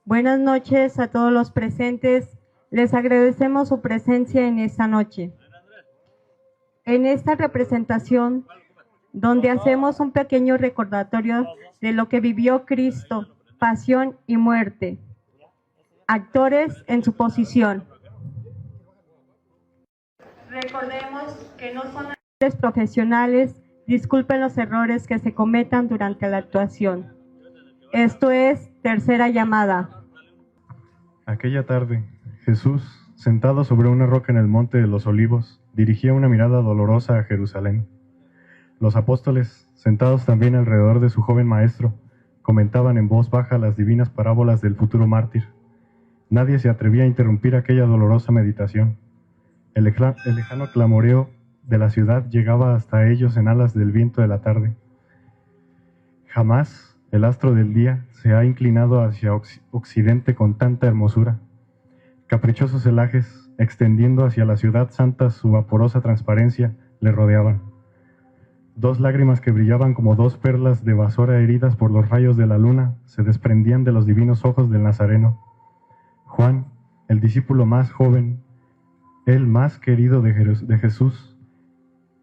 Buenas noches a todos los presentes. Les agradecemos su presencia en esta noche. En esta representación, donde hacemos un pequeño recordatorio de lo que vivió Cristo, pasión y muerte. Actores en su posición. Recordemos que no son actores profesionales, disculpen los errores que se cometan durante la actuación. Esto es tercera llamada. Aquella tarde, Jesús, sentado sobre una roca en el monte de los Olivos, dirigía una mirada dolorosa a Jerusalén. Los apóstoles, sentados también alrededor de su joven maestro, comentaban en voz baja las divinas parábolas del futuro mártir. Nadie se atrevía a interrumpir aquella dolorosa meditación. El lejano clamoreo de la ciudad llegaba hasta ellos en alas del viento de la tarde. Jamás el astro del día se ha inclinado hacia occidente con tanta hermosura. Caprichosos celajes, extendiendo hacia la ciudad santa su vaporosa transparencia, le rodeaban. Dos lágrimas que brillaban como dos perlas de basora heridas por los rayos de la luna se desprendían de los divinos ojos del Nazareno. Juan, el discípulo más joven, el más querido de Jesús,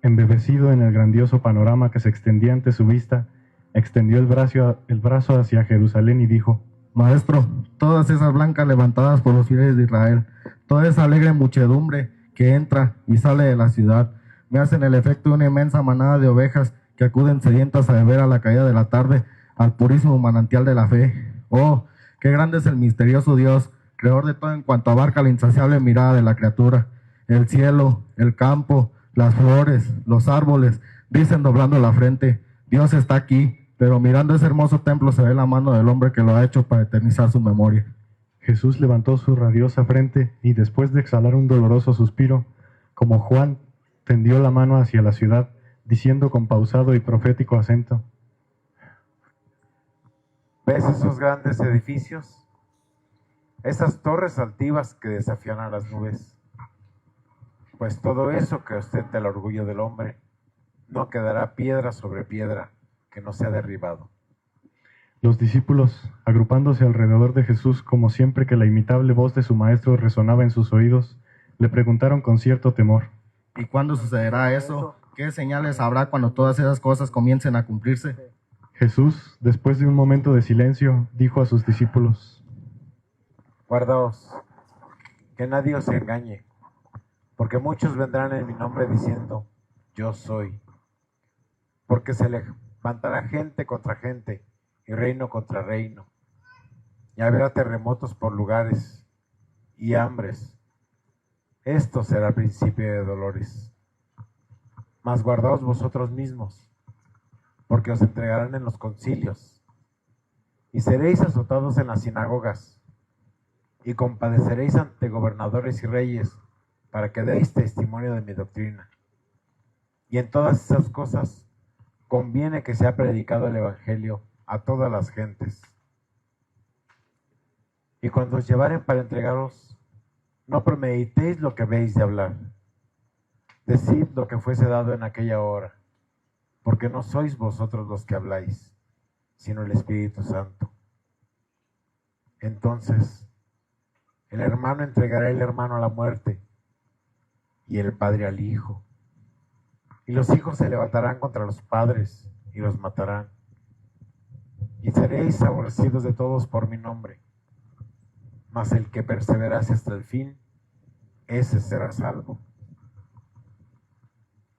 embebecido en el grandioso panorama que se extendía ante su vista, extendió el brazo hacia Jerusalén y dijo: Maestro, todas esas blancas levantadas por los fieles de Israel, toda esa alegre muchedumbre que entra y sale de la ciudad, me hacen el efecto de una inmensa manada de ovejas que acuden sedientas a beber a la caída de la tarde al purísimo manantial de la fe. Oh, qué grande es el misterioso Dios, creador de todo en cuanto abarca la insaciable mirada de la criatura. El cielo, el campo, las flores, los árboles, dicen doblando la frente: Dios está aquí. Pero mirando ese hermoso templo se ve la mano del hombre que lo ha hecho para eternizar su memoria. Jesús levantó su radiosa frente y después de exhalar un doloroso suspiro, como Juan, tendió la mano hacia la ciudad, diciendo con pausado y profético acento: ¿Ves esos grandes edificios? Esas torres altivas que desafían a las nubes. Pues todo eso que ostenta el orgullo del hombre no quedará piedra sobre piedra que no sea derribado. Los discípulos, agrupándose alrededor de Jesús como siempre que la imitable voz de su maestro resonaba en sus oídos, le preguntaron con cierto temor: ¿Y cuándo sucederá eso? ¿Qué señales habrá cuando todas esas cosas comiencen a cumplirse? Jesús, después de un momento de silencio, dijo a sus discípulos: Guardaos, que nadie os engañe, porque muchos vendrán en mi nombre diciendo: Yo soy. Porque se levantará gente contra gente y reino contra reino, y habrá terremotos por lugares y hambres. Esto será principio de dolores. Mas guardaos vosotros mismos, porque os entregarán en los concilios, y seréis azotados en las sinagogas, y compadeceréis ante gobernadores y reyes, para que deis testimonio de mi doctrina. Y en todas esas cosas conviene que sea predicado el evangelio a todas las gentes. Y cuando os llevaren para entregaros, no premeditéis lo que habéis de hablar. Decid lo que fuese dado en aquella hora, porque no sois vosotros los que habláis, sino el Espíritu Santo. Entonces, el hermano entregará al hermano a la muerte, y el padre al hijo. Y los hijos se levantarán contra los padres y los matarán. Y seréis aborrecidos de todos por mi nombre. Mas el que perseverase hasta el fin, ese será salvo.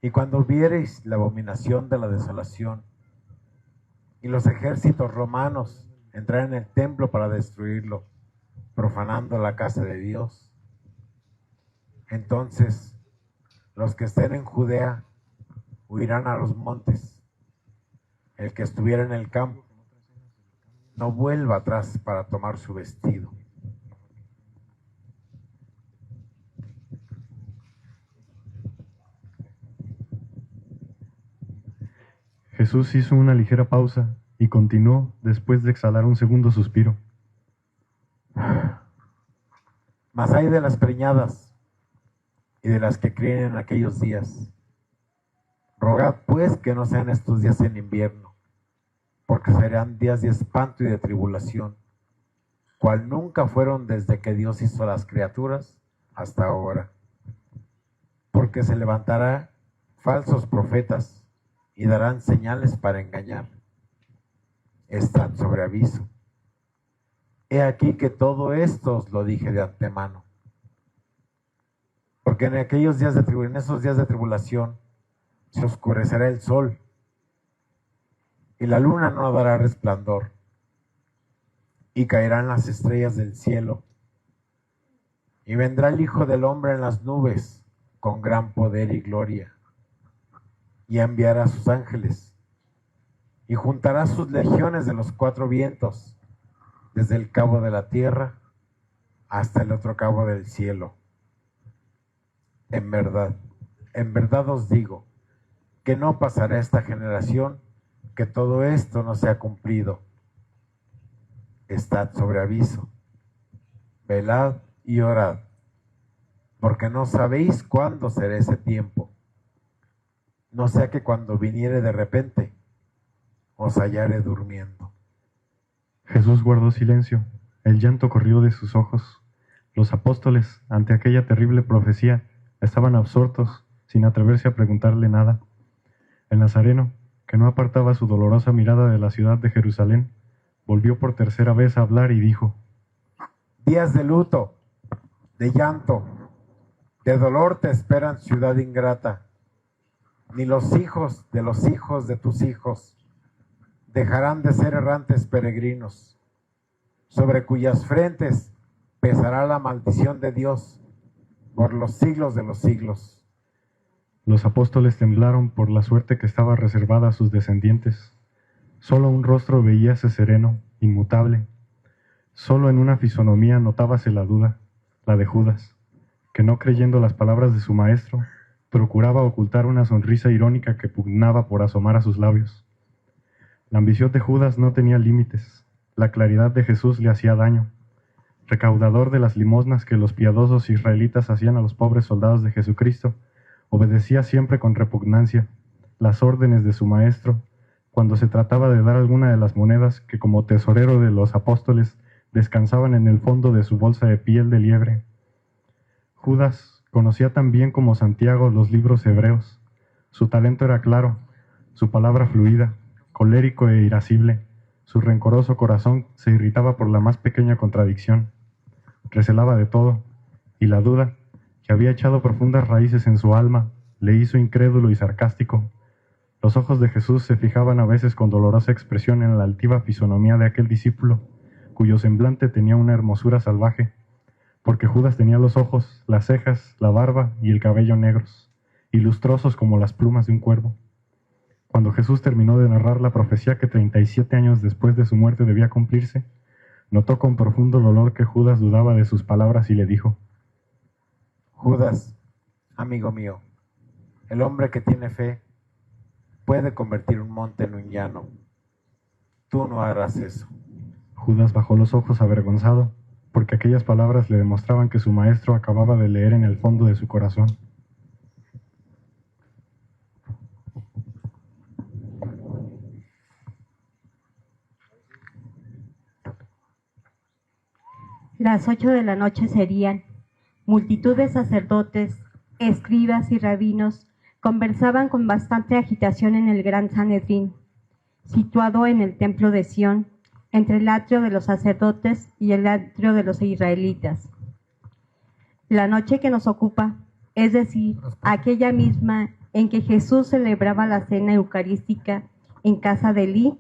Y cuando viereis la abominación de la desolación, y los ejércitos romanos entrar en el templo para destruirlo, profanando la casa de Dios, entonces los que estén en Judea huirán a los montes. El que estuviera en el campo no vuelva atrás para tomar su vestido. Jesús hizo una ligera pausa y continuó después de exhalar un segundo suspiro: Mas hay de las preñadas y de las que críen en aquellos días. Rogad pues que no sean estos días en invierno, porque serán días de espanto y de tribulación, cual nunca fueron desde que Dios hizo las criaturas hasta ahora. Porque se levantará falsos profetas y darán señales para engañar. Están sobre aviso. He aquí que todo esto os lo dije de antemano. Porque en esos días de tribulación se oscurecerá el sol y la luna no dará resplandor y caerán las estrellas del cielo y vendrá el Hijo del Hombre en las nubes con gran poder y gloria y enviará a sus ángeles y juntará sus legiones de los cuatro vientos desde el cabo de la tierra hasta el otro cabo del cielo. En verdad os digo que no pasará esta generación que todo esto no se ha cumplido. Estad sobre aviso, velad y orad, porque no sabéis cuándo será ese tiempo. No sea que cuando viniere de repente os hallare durmiendo. Jesús guardó silencio, el llanto corrió de sus ojos. Los apóstoles, ante aquella terrible profecía, estaban absortos, sin atreverse a preguntarle nada. El Nazareno, que no apartaba su dolorosa mirada de la ciudad de Jerusalén, volvió por tercera vez a hablar y dijo: días de luto, de llanto, de dolor te esperan, ciudad ingrata. Ni los hijos de tus hijos dejarán de ser errantes peregrinos, sobre cuyas frentes pesará la maldición de Dios por los siglos de los siglos. Los apóstoles temblaron por la suerte que estaba reservada a sus descendientes. Solo un rostro veíase sereno, inmutable. Solo en una fisonomía notábase la duda, la de Judas, que no creyendo las palabras de su maestro, procuraba ocultar una sonrisa irónica que pugnaba por asomar a sus labios. La ambición de Judas no tenía límites. La claridad de Jesús le hacía daño. Recaudador de las limosnas que los piadosos israelitas hacían a los pobres soldados de Jesucristo, obedecía siempre con repugnancia las órdenes de su maestro cuando se trataba de dar alguna de las monedas que como tesorero de los apóstoles descansaban en el fondo de su bolsa de piel de liebre. Judas conocía tan bien como Santiago los libros hebreos. Su talento era claro, su palabra fluida, colérico e irascible. Su rencoroso corazón se irritaba por la más pequeña contradicción. Recelaba de todo, y la duda, que había echado profundas raíces en su alma, le hizo incrédulo y sarcástico. Los ojos de Jesús se fijaban a veces con dolorosa expresión en la altiva fisonomía de aquel discípulo, cuyo semblante tenía una hermosura salvaje, porque Judas tenía los ojos, las cejas, la barba y el cabello negros, y lustrosos como las plumas de un cuervo. Cuando Jesús terminó de narrar la profecía que 37 años después de su muerte debía cumplirse, notó con profundo dolor que Judas dudaba de sus palabras y le dijo: Judas, amigo mío, el hombre que tiene fe puede convertir un monte en un llano. Tú no harás eso. Judas bajó los ojos avergonzado, porque aquellas palabras le demostraban que su maestro acababa de leer en el fondo de su corazón. Las 8 de la noche serían. Multitud de sacerdotes, escribas y rabinos conversaban con bastante agitación en el gran Sanedrín, situado en el templo de Sión, entre el atrio de los sacerdotes y el atrio de los israelitas. La noche que nos ocupa, es decir, aquella misma en que Jesús celebraba la cena eucarística en casa de Elí,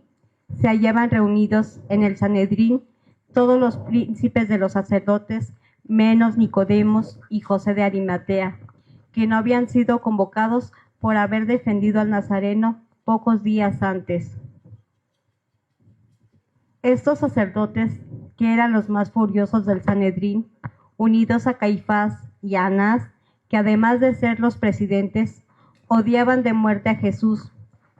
se hallaban reunidos en el Sanedrín todos los príncipes de los sacerdotes, menos Nicodemos y José de Arimatea, que no habían sido convocados por haber defendido al Nazareno pocos días antes. Estos sacerdotes, que eran los más furiosos del Sanedrín, unidos a Caifás y a Anás, que además de ser los presidentes, odiaban de muerte a Jesús,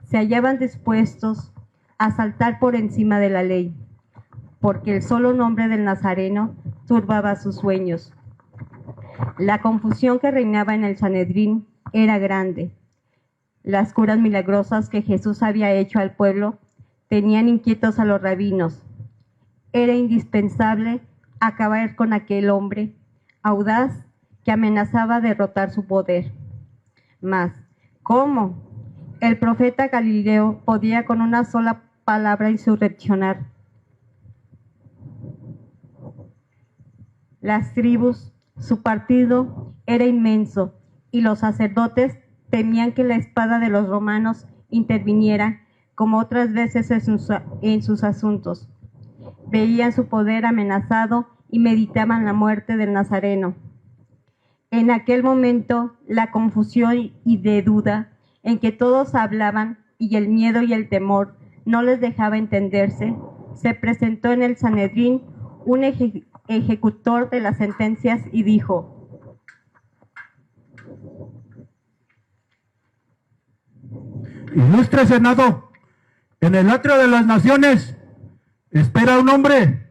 se hallaban dispuestos a saltar por encima de la ley, porque el solo nombre del Nazareno turbaba sus sueños. La confusión que reinaba en el Sanedrín era grande. Las curas milagrosas que Jesús había hecho al pueblo tenían inquietos a los rabinos. Era indispensable acabar con aquel hombre audaz que amenazaba derrotar su poder. Mas, ¿cómo? El profeta Galileo podía con una sola palabra insurreccionar las tribus. Su partido era inmenso y los sacerdotes temían que la espada de los romanos interviniera como otras veces en sus asuntos. Veían su poder amenazado y meditaban la muerte del Nazareno. En aquel momento, la confusión y de duda en que todos hablaban y el miedo y el temor no les dejaba entenderse, se presentó en el Sanedrín un ejecutor de las sentencias y dijo: Ilustre Senado, en el atrio de las naciones espera un hombre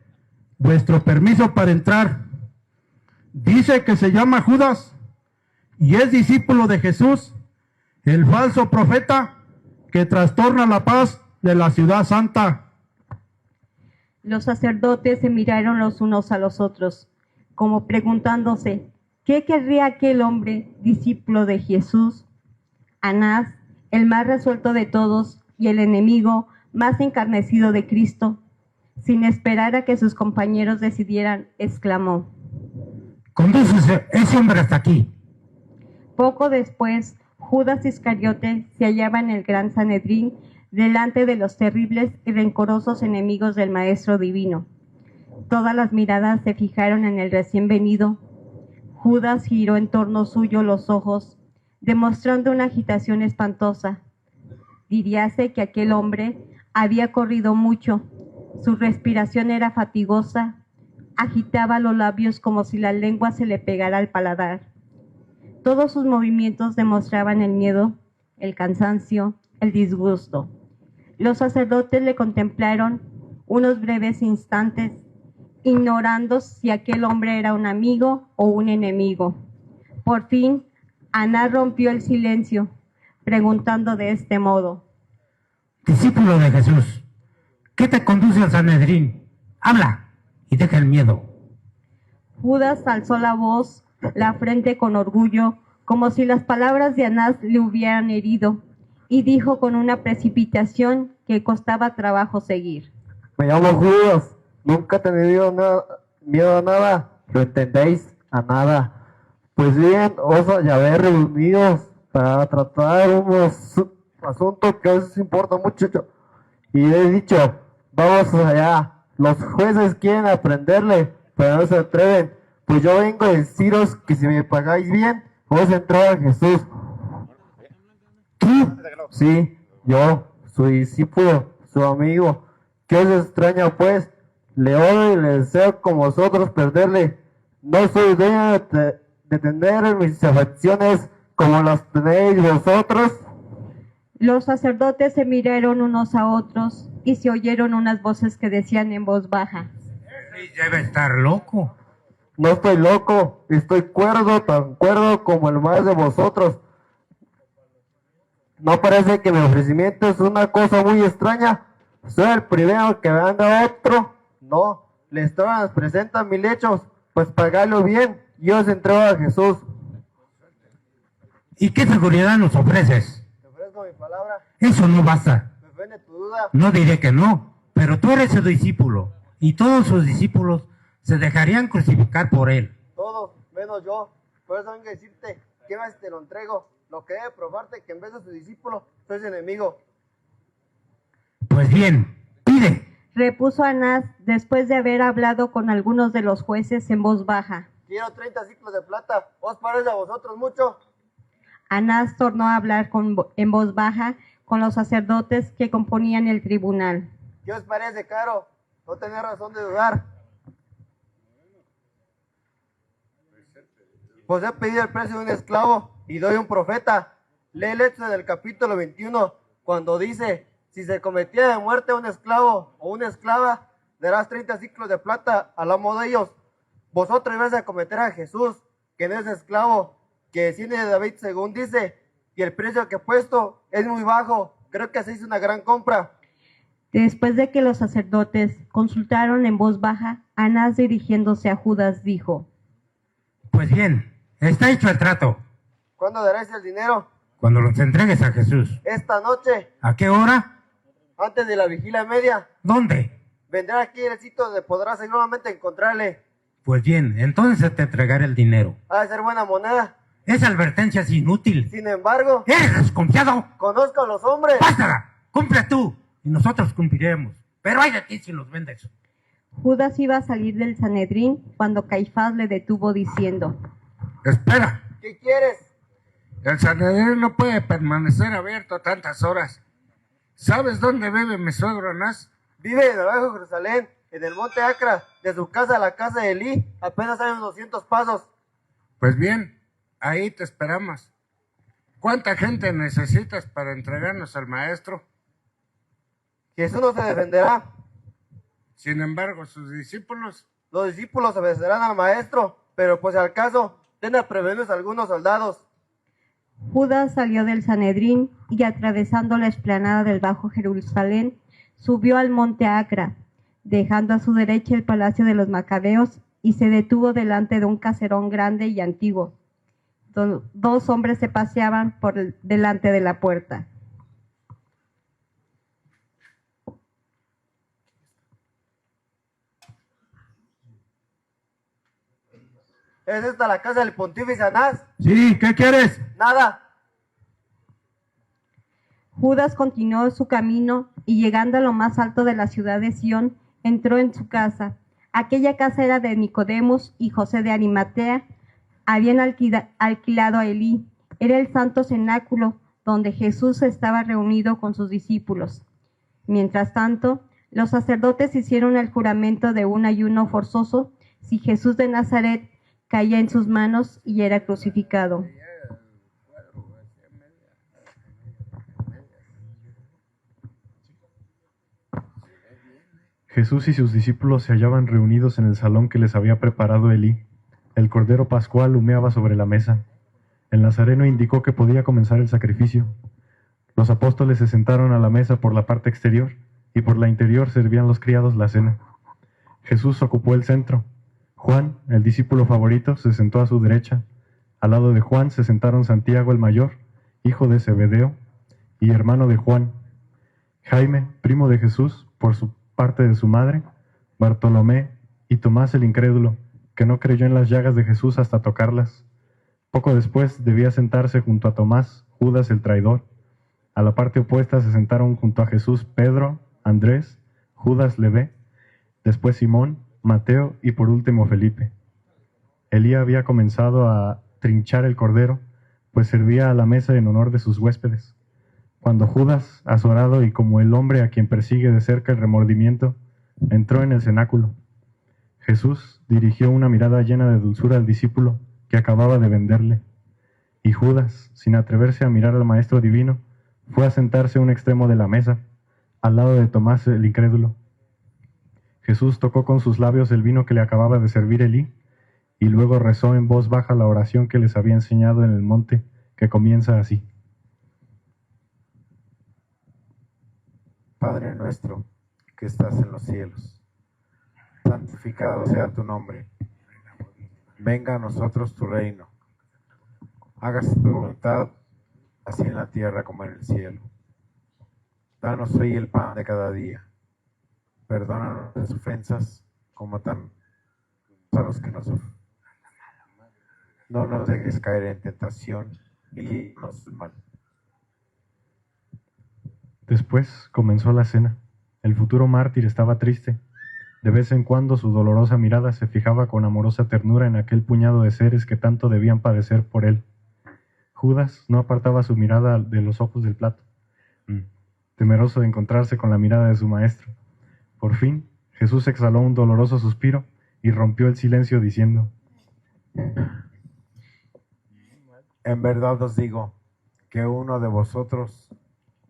vuestro permiso para entrar. Dice que se llama Judas y es discípulo de Jesús, el falso profeta que trastorna la paz de la ciudad santa. Los sacerdotes se miraron los unos a los otros, como preguntándose, ¿qué querría aquel hombre, discípulo de Jesús? Anás, el más resuelto de todos y el enemigo más encarnecido de Cristo, sin esperar a que sus compañeros decidieran, exclamó: Condúcese ese hombre hasta aquí. Poco después, Judas Iscariote se hallaba en el gran Sanedrín delante de los terribles y rencorosos enemigos del Maestro Divino. Todas las miradas se fijaron en el recién venido. Judas giró en torno suyo los ojos, demostrando una agitación espantosa. Diríase que aquel hombre había corrido mucho, su respiración era fatigosa, agitaba los labios como si la lengua se le pegara al paladar. Todos sus movimientos demostraban el miedo, el cansancio, el disgusto. Los sacerdotes le contemplaron unos breves instantes, ignorando si aquel hombre era un amigo o un enemigo. Por fin, Anás rompió el silencio, preguntando de este modo: Discípulo de Jesús, ¿qué te conduce al Sanedrín? Habla y deja el miedo. Judas alzó la voz, la frente con orgullo, como si las palabras de Anás le hubieran herido, y dijo con una precipitación que costaba trabajo seguir: Me llamo Judas, nunca he tenido miedo a nada, ¿lo entendéis? A nada. Pues bien, os hallaré reunidos para tratar un asunto que os importa mucho. Y he dicho, vamos allá. Los jueces quieren aprenderle, pero no se atreven. Pues yo vengo a deciros que si me pagáis bien, os entrego a Jesús. ¿Tú? Sí, yo, su discípulo, su amigo. ¿Qué os extraña pues? Le odio y le deseo como vosotros perderle. No soy dueño de tener mis afecciones como las tenéis vosotros. Los sacerdotes se miraron unos a otros y se oyeron unas voces que decían en voz baja: Debe estar loco. No estoy loco, estoy cuerdo, tan cuerdo como el más de vosotros. ¿No parece que mi ofrecimiento es una cosa muy extraña? ¿Soy el primero que manda a otro? No, les presentan mis lechos, pues pagadlo bien, y os entrego a Jesús. ¿Y qué seguridad nos ofreces? Te ofrezco mi palabra, Eso no basta. me ofende tu duda. No diré que no, pero tú eres su discípulo, y todos sus discípulos se dejarían crucificar por él. Todos, menos yo. Por eso vengo a decirte, que más te lo entrego. Lo que debe probarte que en vez de su discípulo, soy su enemigo. Pues bien, pide. repuso Anás después de haber hablado con algunos de los jueces en voz baja. Quiero 30 ciclos de plata. ¿Os parece a vosotros mucho? Anás tornó a hablar en voz baja con los sacerdotes que componían el tribunal. ¿Qué os parece caro? No tenés razón de dudar. Pues he pedido el precio de un esclavo y doy un profeta. Lee el hecho del capítulo 21, cuando dice, si se cometía de muerte un esclavo o una esclava, darás 30 ciclos de plata al amo de ellos. Vosotros vais a cometer a Jesús, que no es esclavo, que desciende de David según dice, y el precio que he puesto es muy bajo. Creo que se hizo una gran compra. Después de que los sacerdotes consultaron en voz baja, Anás, dirigiéndose a Judas, dijo: Pues bien, está hecho el trato. ¿Cuándo daréis el dinero? Cuando los entregues a Jesús. Esta noche, ¿A qué hora? antes de la vigilia media. ¿Dónde? Vendrá aquí el sitio donde podrás seguramente encontrarle. Pues bien, entonces te entregaré el dinero. Ha de ser buena moneda. Esa advertencia es inútil. Sin embargo, ¡Eres desconfiado! conozco a los hombres. ¡Basta! ¡Cumple tú! Y nosotros cumpliremos. Pero hay de ti si los vendes. Judas iba a salir del Sanedrín cuando Caifás le detuvo diciendo: Espera. ¿Qué quieres? El Sanedrín no puede permanecer abierto tantas horas. ¿Sabes dónde vive mi suegro Anás? Vive en el Bajo Jerusalén, en el monte Acra. De su casa a la casa de Elí, apenas hay unos 200 pasos. Pues bien, ahí te esperamos. ¿Cuánta gente necesitas para entregarnos al maestro? Jesús no se defenderá. Sin embargo, sus discípulos... Los discípulos obedecerán al maestro, pero pues al caso, tengan prevenidos algunos soldados. Judas salió del Sanedrín y, atravesando la explanada del Bajo Jerusalén, subió al monte Acra, dejando a su derecha el palacio de los Macabeos, y se detuvo delante de un caserón grande y antiguo. Dos hombres se paseaban delante de la puerta. ¿Es esta la casa del pontífice Anás? Sí, ¿qué quieres? Nada. Judas continuó su camino y, llegando a lo más alto de la ciudad de Sión, entró en su casa. Aquella casa era de Nicodemos y José de Arimatea. Habían alquilado a Elí. Era el santo cenáculo donde Jesús estaba reunido con sus discípulos. Mientras tanto, los sacerdotes hicieron el juramento de un ayuno forzoso si Jesús de Nazaret caía en sus manos y era crucificado. Jesús y sus discípulos se hallaban reunidos en el salón que les había preparado Elí. El cordero pascual humeaba sobre la mesa. El nazareno indicó que podía comenzar el sacrificio. Los apóstoles se sentaron a la mesa por la parte exterior y por la interior servían los criados la cena. Jesús ocupó el centro. Juan, el discípulo favorito, se sentó a su derecha. Al lado de Juan se sentaron Santiago el mayor, hijo de Zebedeo y hermano de Juan, Jaime, primo de Jesús, por su parte de su madre, Bartolomé y Tomás el incrédulo, que no creyó en las llagas de Jesús hasta tocarlas. Poco después debía sentarse junto a Tomás, Judas el traidor. A la parte opuesta se sentaron junto a Jesús Pedro, Andrés, Judas Levé, después Simón, Mateo y por último Felipe. Elí había comenzado a trinchar el cordero, pues servía a la mesa en honor de sus huéspedes. Cuando Judas, azorado y como el hombre a quien persigue de cerca el remordimiento, entró en el cenáculo, Jesús dirigió una mirada llena de dulzura al discípulo que acababa de venderle, y Judas, sin atreverse a mirar al Maestro Divino, fue a sentarse a un extremo de la mesa, al lado de Tomás el incrédulo. Jesús tocó con sus labios el vino que le acababa de servir Elí, y luego rezó en voz baja la oración que les había enseñado en el monte, que comienza así. Padre nuestro, que estás en los cielos, santificado sea tu nombre. Venga a nosotros tu reino. Hágase tu voluntad, así en la tierra como en el cielo. Danos hoy el pan de cada día. Perdónanos las ofensas, como también a los que nos ofenden. No nos dejes caer en tentación y líbranos del mal. Después comenzó la cena. El futuro mártir estaba triste. De vez en cuando su dolorosa mirada se fijaba con amorosa ternura en aquel puñado de seres que tanto debían padecer por él. Judas no apartaba su mirada de los ojos del plato, temeroso de encontrarse con la mirada de su maestro. Por fin, Jesús exhaló un doloroso suspiro y rompió el silencio diciendo: En verdad os digo que uno de vosotros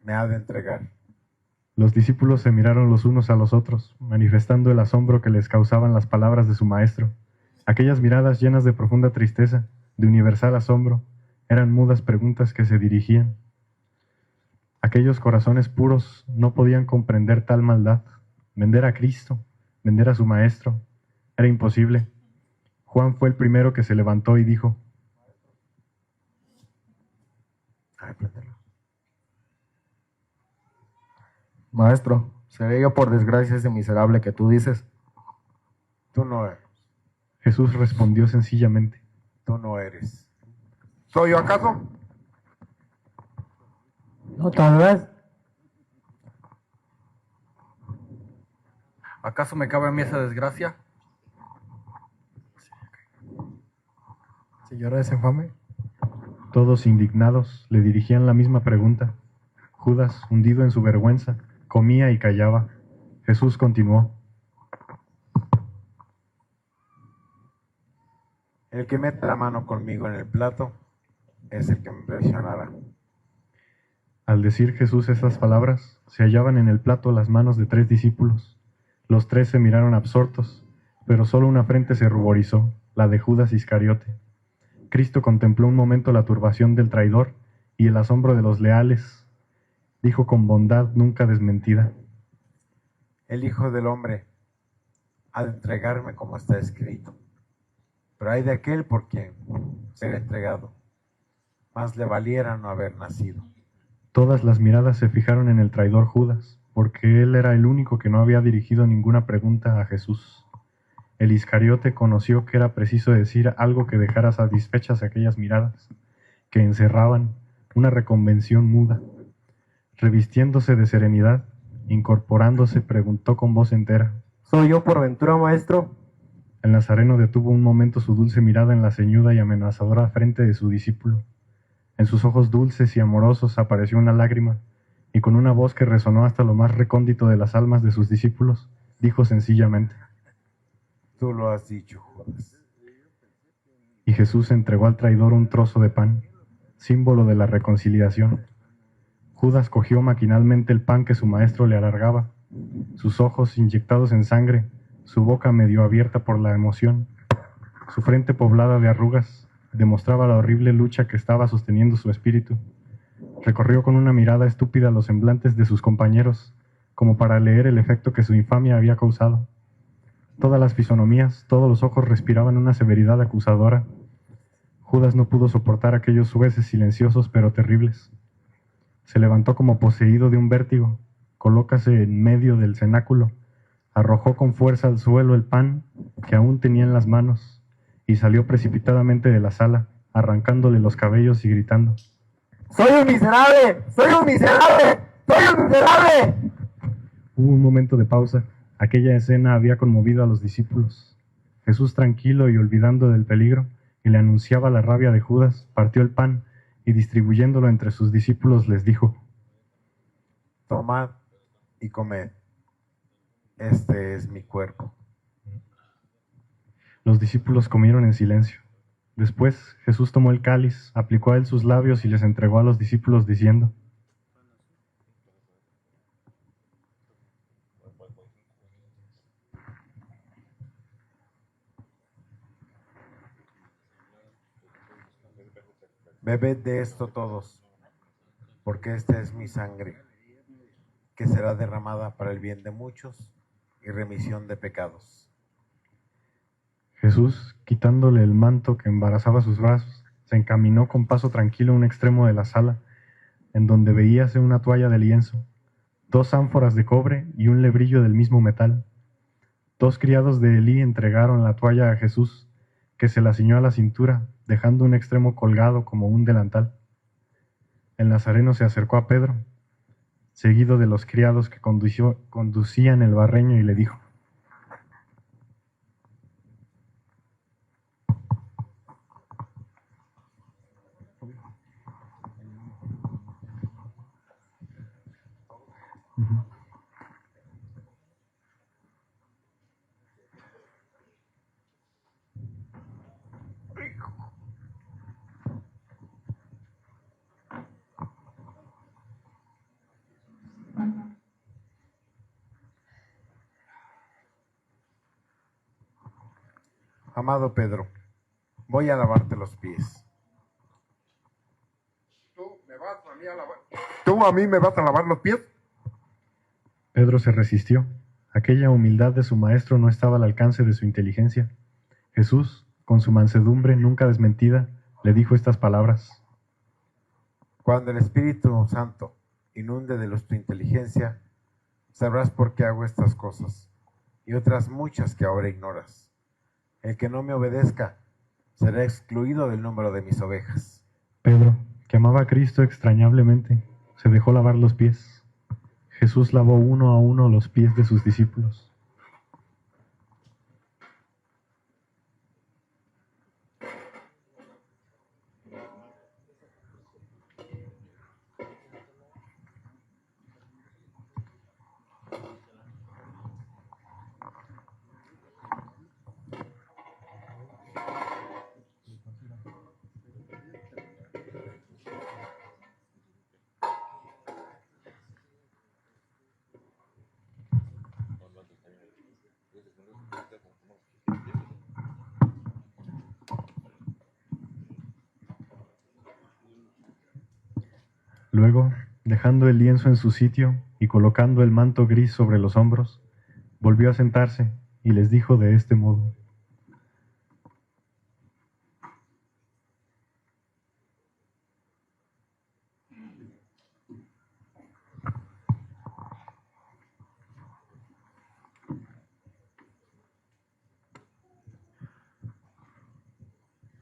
me ha de entregar. Los discípulos se miraron los unos a los otros, manifestando el asombro que les causaban las palabras de su maestro. Aquellas miradas llenas de profunda tristeza, de universal asombro, eran mudas preguntas que se dirigían. Aquellos corazones puros no podían comprender tal maldad. Vender a Cristo, vender a su Maestro, era imposible. Juan fue el primero que se levantó y dijo: Maestro, ¿seré yo por desgracia ese miserable que tú dices? Tú no eres. Jesús respondió sencillamente: Tú no eres. ¿Soy yo acaso? No, tal vez. ¿Acaso me cabe a mí esa desgracia? Señora desinfame. Todos indignados le dirigían la misma pregunta. Judas, hundido en su vergüenza, comía y callaba. Jesús continuó: El que mete la mano conmigo en el plato es el que me traicionará. Al decir Jesús esas palabras, se hallaban en el plato las manos de 3 discípulos. Los 3 se miraron absortos, pero solo una frente se ruborizó, la de Judas Iscariote. Cristo contempló un momento la turbación del traidor y el asombro de los leales. Dijo con bondad nunca desmentida: El Hijo del Hombre ha de entregarme como está escrito. Pero hay de aquel por quien será entregado. Más le valiera no haber nacido. Todas las miradas se fijaron en el traidor Judas, porque él era el único que no había dirigido ninguna pregunta a Jesús. El Iscariote conoció que era preciso decir algo que dejara satisfechas aquellas miradas, que encerraban una reconvención muda. Revistiéndose de serenidad, incorporándose, preguntó con voz entera: ¿Soy yo por ventura, maestro? El nazareno detuvo un momento su dulce mirada en la ceñuda y amenazadora frente de su discípulo. En sus ojos dulces y amorosos apareció una lágrima, y con una voz que resonó hasta lo más recóndito de las almas de sus discípulos, dijo sencillamente: Tú lo has dicho, Judas. Y Jesús entregó al traidor un trozo de pan, símbolo de la reconciliación. Judas cogió maquinalmente el pan que su maestro le alargaba. Sus ojos inyectados en sangre, su boca medio abierta por la emoción, su frente poblada de arrugas, demostraba la horrible lucha que estaba sosteniendo su espíritu. Recorrió con una mirada estúpida los semblantes de sus compañeros, como para leer el efecto que su infamia había causado. Todas las fisonomías, todos los ojos respiraban una severidad acusadora. Judas no pudo soportar aquellos jueces silenciosos pero terribles. Se levantó como poseído de un vértigo, colócase en medio del cenáculo, arrojó con fuerza al suelo el pan que aún tenía en las manos y salió precipitadamente de la sala, arrancándole los cabellos y gritando: ¡Soy un miserable! ¡Soy un miserable! ¡Soy un miserable! Hubo un momento de pausa. Aquella escena había conmovido a los discípulos. Jesús, tranquilo y olvidando del peligro que le anunciaba la rabia de Judas, partió el pan y distribuyéndolo entre sus discípulos les dijo: Tomad y comed. Este es mi cuerpo. Los discípulos comieron en silencio. Después Jesús tomó el cáliz, aplicó a él sus labios y les entregó a los discípulos diciendo: Bebed de esto todos, porque esta es mi sangre, que será derramada para el bien de muchos y remisión de pecados. Jesús, quitándole el manto que embarazaba sus brazos, se encaminó con paso tranquilo a un extremo de la sala, en donde veíase una toalla de lienzo, 2 ánforas de cobre y un lebrillo del mismo metal. 2 criados de Elí entregaron la toalla a Jesús, que se la ciñó a la cintura, dejando un extremo colgado como un delantal. El nazareno se acercó a Pedro, seguido de los criados que conducían el barreño, y le dijo: Amado Pedro, voy a lavarte los pies. Tú me vas a mí a lavar. Tú ¿cómo a mí me vas a lavar los pies? Pedro se resistió. Aquella humildad de su maestro no estaba al alcance de su inteligencia. Jesús, con su mansedumbre nunca desmentida, le dijo estas palabras. Cuando el Espíritu Santo inunde de luz tu inteligencia, sabrás por qué hago estas cosas y otras muchas que ahora ignoras. El que no me obedezca será excluido del número de mis ovejas. Pedro, que amaba a Cristo extrañablemente, se dejó lavar los pies. Jesús lavó uno a uno los pies de sus discípulos. Luego, dejando el lienzo en su sitio y colocando el manto gris sobre los hombros, volvió a sentarse y les dijo de este modo.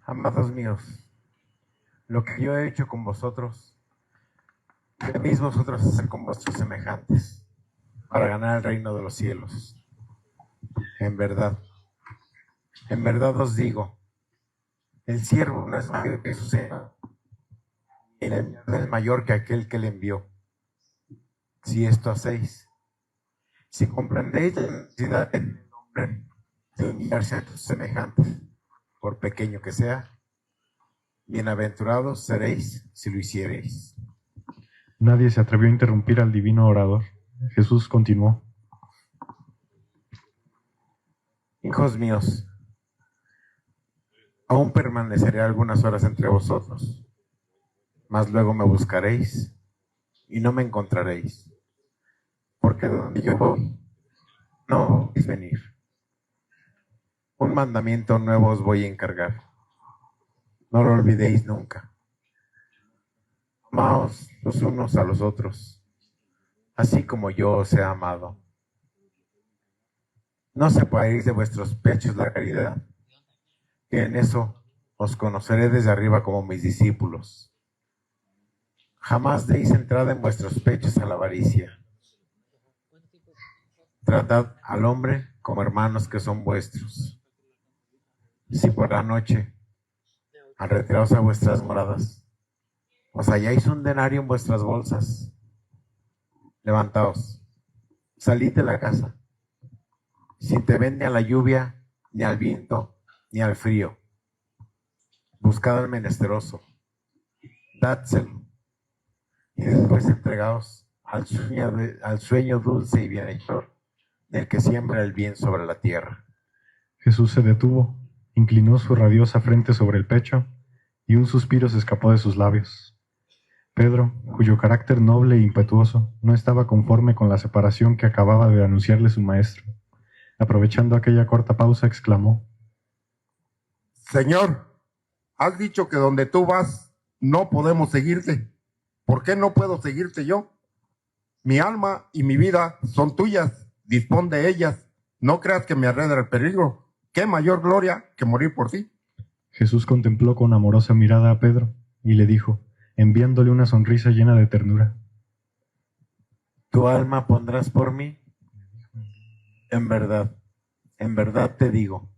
Amados míos, lo que yo he hecho con vosotros, debéis vosotros hacer con vuestros semejantes, para ganar el reino de los cielos. En verdad os digo, el siervo no es mayor que su señor, y el enviado es mayor que aquel que le envió. Si esto hacéis, si comprendéis la necesidad del hombre de enviarse a tus semejantes, por pequeño que sea, bienaventurados seréis si lo hiciereis. Nadie se atrevió a interrumpir al divino orador. Jesús continuó. Hijos míos, aún permaneceré algunas horas entre vosotros, mas luego me buscaréis y no me encontraréis, porque donde yo voy, no podéis venir. Un mandamiento nuevo os voy a encargar. No lo olvidéis nunca. Amaos los unos a los otros, así como yo os he amado. No separéis de vuestros pechos la caridad, que en eso os conoceré desde arriba como mis discípulos. Jamás deis entrada en vuestros pechos a la avaricia. Tratad al hombre como hermanos que son vuestros. Si por la noche, al retiraros a vuestras moradas, os halláis un denario en vuestras bolsas, levantaos, salid de la casa, sin temer ni a la lluvia, ni al viento, ni al frío. Buscad al menesteroso, dádselo, y después entregaos al sueño dulce y bienhechor del que siembra el bien sobre la tierra. Jesús se detuvo, inclinó su radiosa frente sobre el pecho, y un suspiro se escapó de sus labios. Pedro, cuyo carácter noble e impetuoso no estaba conforme con la separación que acababa de anunciarle su maestro, aprovechando aquella corta pausa, exclamó: Señor, has dicho que donde tú vas no podemos seguirte. ¿Por qué no puedo seguirte yo? Mi alma y mi vida son tuyas, dispón de ellas. No creas que me arreda el peligro. ¿Qué mayor gloria que morir por ti? Jesús contempló con amorosa mirada a Pedro y le dijo, enviándole una sonrisa llena de ternura: ¿Tu alma pondrás por mí? En verdad te digo,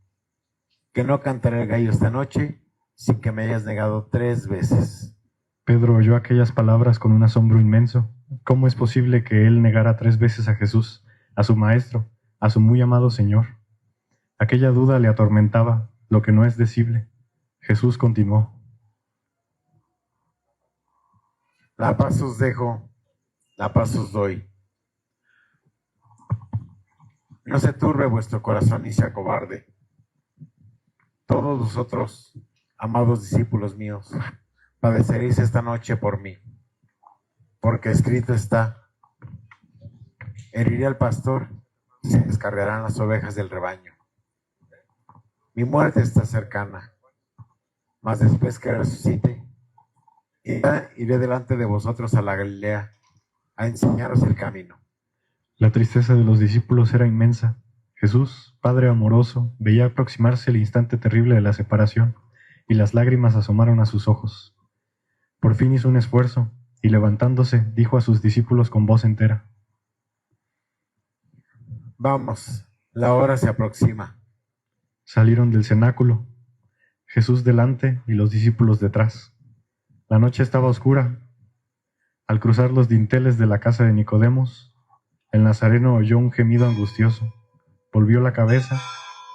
que no cantaré el gallo esta noche sin que me hayas negado 3 veces. Pedro oyó aquellas palabras con un asombro inmenso. ¿Cómo es posible que él negara 3 veces a Jesús, a su maestro, a su muy amado Señor? Aquella duda le atormentaba, lo que no es decible. Jesús continuó: La paz os dejo, la paz os doy. No se turbe vuestro corazón ni se acobarde. Todos vosotros, amados discípulos míos, padeceréis esta noche por mí. porque escrito está, heriré al pastor y se descargarán las ovejas del rebaño. Mi muerte está cercana, mas después que resucite, iré delante de vosotros a la Galilea, a enseñaros el camino. La tristeza de los discípulos era inmensa. Jesús, Padre amoroso, veía aproximarse el instante terrible de la separación, y las lágrimas asomaron a sus ojos. Por fin hizo un esfuerzo, y levantándose, dijo a sus discípulos con voz entera: Vamos, la hora se aproxima. Salieron del cenáculo, Jesús delante y los discípulos detrás. La noche estaba oscura. Al cruzar los dinteles de la casa de Nicodemos, el nazareno oyó un gemido angustioso, volvió la cabeza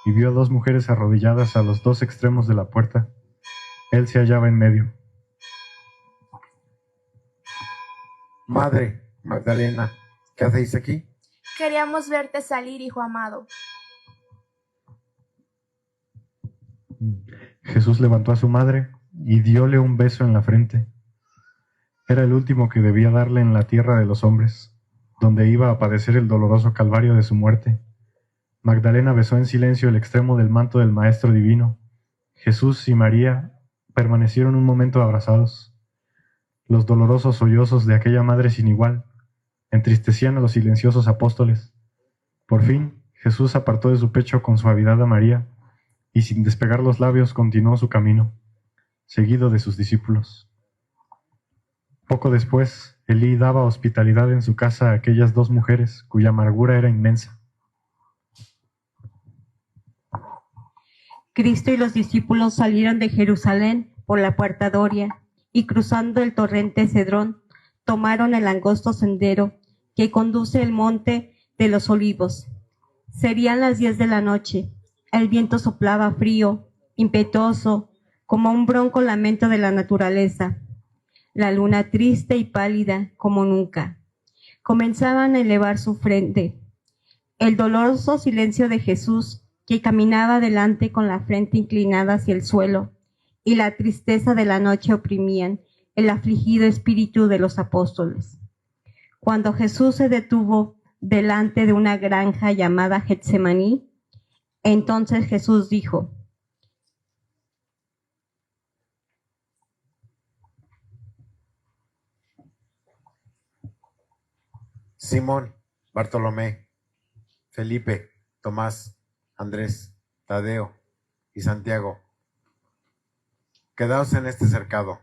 y vio a dos mujeres arrodilladas a los dos extremos de la puerta. Él se hallaba en medio. Madre Magdalena, ¿qué hacéis aquí? Queríamos verte salir, hijo amado. Jesús levantó a su madre y dióle un beso en la frente. Era el último que debía darle en la tierra de los hombres, donde iba a padecer el doloroso calvario de su muerte. Magdalena besó en silencio el extremo del manto del Maestro Divino. Jesús y María permanecieron un momento abrazados. Los dolorosos sollozos de aquella madre sin igual entristecían a los silenciosos apóstoles. Por fin, Jesús apartó de su pecho con suavidad a María y sin despegar los labios continuó su camino, seguido de sus discípulos. Poco después, Elí daba hospitalidad en su casa a aquellas dos mujeres cuya amargura era inmensa. Cristo y los discípulos salieron de Jerusalén por la puerta Doria y cruzando el torrente Cedrón, tomaron el angosto sendero que conduce al monte de los Olivos. Serían las 10 de la noche. El viento soplaba frío, impetuoso, como un bronco lamento de la naturaleza. La luna triste y pálida como nunca. Comenzaban a elevar su frente. El doloroso silencio de Jesús, que caminaba delante con la frente inclinada hacia el suelo, y la tristeza de la noche oprimían el afligido espíritu de los apóstoles. Cuando Jesús se detuvo delante de una granja llamada Getsemaní, entonces Jesús dijo: Simón, Bartolomé, Felipe, Tomás, Andrés, Tadeo y Santiago, quedaos en este cercado.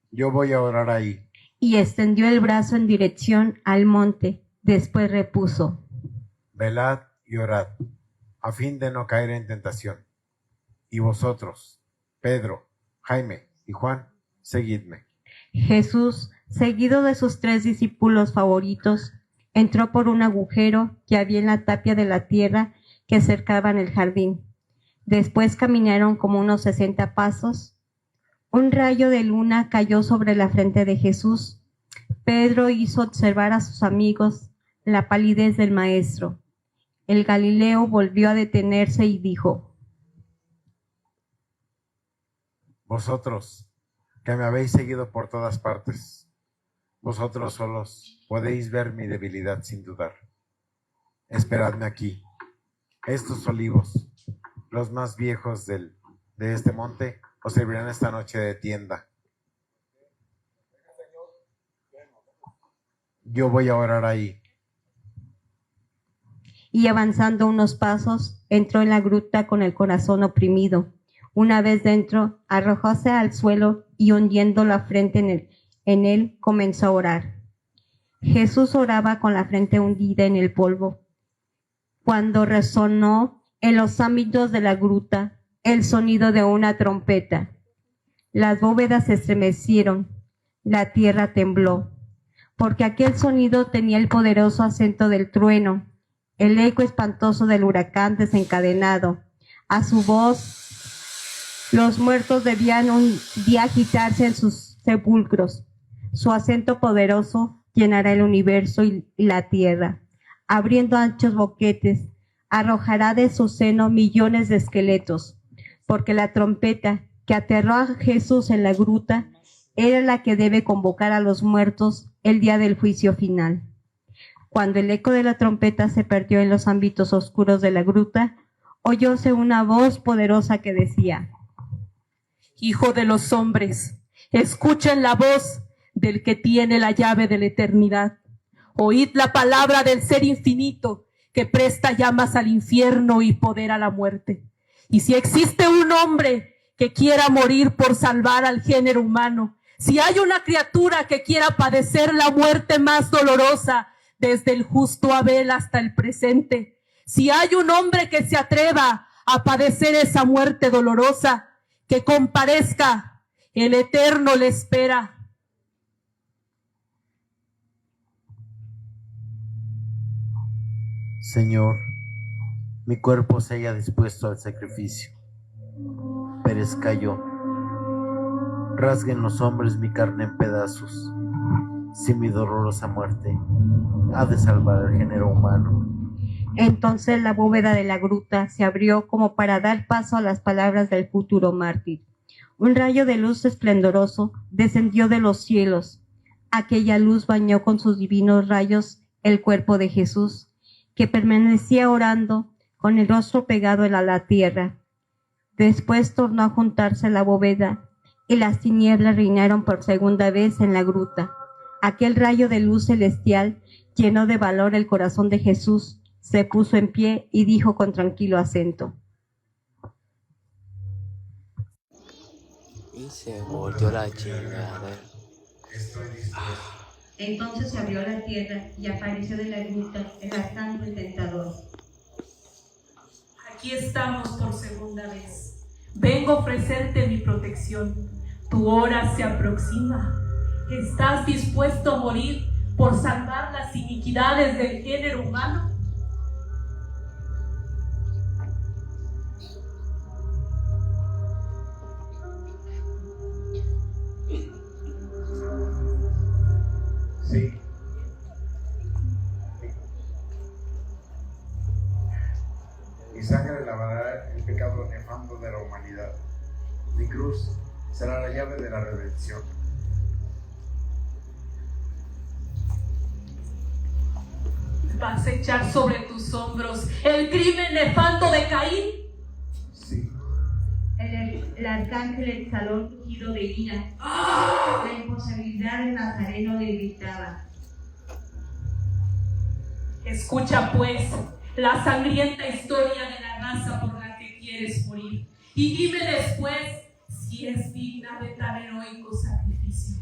Yo voy a orar ahí. Y extendió el brazo en dirección al monte. Después repuso: Velad y orad, a fin de no caer en tentación. Y vosotros, Pedro, Jaime y Juan, seguidme. Jesús, seguido de sus 3 discípulos favoritos, entró por un agujero que había en la tapia de la tierra que cercaban el jardín. Después caminaron como unos 60 pasos. Un rayo de luna cayó sobre la frente de Jesús. Pedro hizo observar a sus amigos la palidez del Maestro. El Galileo volvió a detenerse y dijo: Vosotros, que me habéis seguido por todas partes, vosotros solos podéis ver mi debilidad sin dudar. Esperadme aquí. Estos olivos, los más viejos de este monte, os servirán esta noche de tienda. Yo voy a orar ahí. Y avanzando unos pasos, entró en la gruta con el corazón oprimido. Una vez dentro, arrojóse al suelo y hundiendo la frente en él, comenzó a orar. Jesús oraba con la frente hundida en el polvo, cuando resonó en los ámbitos de la gruta el sonido de una trompeta. Las bóvedas se estremecieron, la tierra tembló, porque aquel sonido tenía el poderoso acento del trueno, el eco espantoso del huracán desencadenado. A su voz, los muertos debían un día agitarse en sus sepulcros. Su acento poderoso llenará el universo y la tierra. Abriendo anchos boquetes, arrojará de su seno millones de esqueletos, porque la trompeta que aterró a Jesús en la gruta era la que debe convocar a los muertos el día del juicio final. Cuando el eco de la trompeta se perdió en los ámbitos oscuros de la gruta, oyóse una voz poderosa que decía: Hijo de los hombres, escuchen la voz del que tiene la llave de la eternidad. Oíd la palabra del Ser infinito, que presta llamas al infierno y poder a la muerte. Y si existe un hombre que quiera morir por salvar al género humano, si hay una criatura que quiera padecer la muerte más dolorosa desde el justo Abel hasta el presente, si hay un hombre que se atreva a padecer esa muerte dolorosa, que comparezca, el Eterno le espera. Señor, mi cuerpo se haya dispuesto al sacrificio. Perezca yo. Rasguen los hombres mi carne en pedazos, si mi dolorosa muerte ha de salvar al género humano. Entonces la bóveda de la gruta se abrió como para dar paso a las palabras del futuro mártir. Un rayo de luz esplendoroso descendió de los cielos. Aquella luz bañó con sus divinos rayos el cuerpo de Jesús, que permanecía orando con el rostro pegado a la tierra. Después tornó a juntarse la bóveda y las tinieblas reinaron por segunda vez en la gruta. Aquel rayo de luz celestial llenó de valor el corazón de Jesús, se puso en pie y dijo con tranquilo acento: Y se volvió la chingada. Entonces se abrió la tierra y apareció de la gruta el arcángel tentador. Aquí estamos por segunda vez. Vengo a ofrecerte mi protección. Tu hora se aproxima. ¿Estás dispuesto a morir por salvar las iniquidades del género humano? Sí. Mi sangre lavará el pecado nefasto de la humanidad. Mi cruz será la llave de la redención. ¿Vas a echar sobre tus hombros el crimen nefasto de Caín? Sí. El arcángel exhaló un rugido de ira. La imposibilidad del Nazareno le gritaba: Escucha pues la sangrienta historia de la raza por la que quieres morir, y dime después si es digna de tan heroico sacrificio.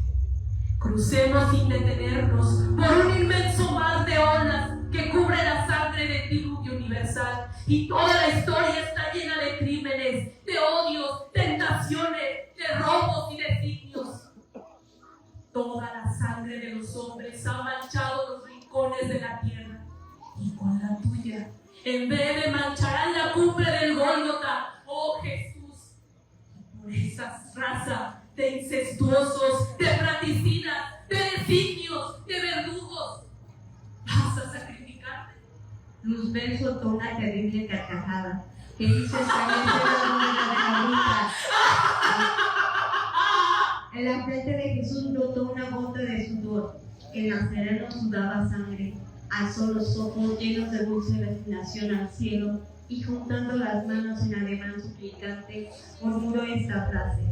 Crucemos sin detenernos por un inmenso mar de olas que cubre la sangre del diluvio universal, y toda la historia está llena de crímenes, de odios, tentaciones, de robos y designios. Toda la sangre de los hombres ha manchado los rincones de la tierra, y con la tuya en breve mancharán la cumbre del Gólgota, oh Jesús. Por esa raza de incestuosos, de fratricidas, de designios, de verdugos, ¿vas a sacrificarte? Luzbel soltó una terrible carcajada que hizo estremecer la bóveda de la gruta. En la frente de Jesús brotó una gota de sudor. El nazareno sudaba sangre. Alzó los ojos llenos de dulce resignación al cielo y, juntando las manos en ademán suplicante, murmuró esta frase: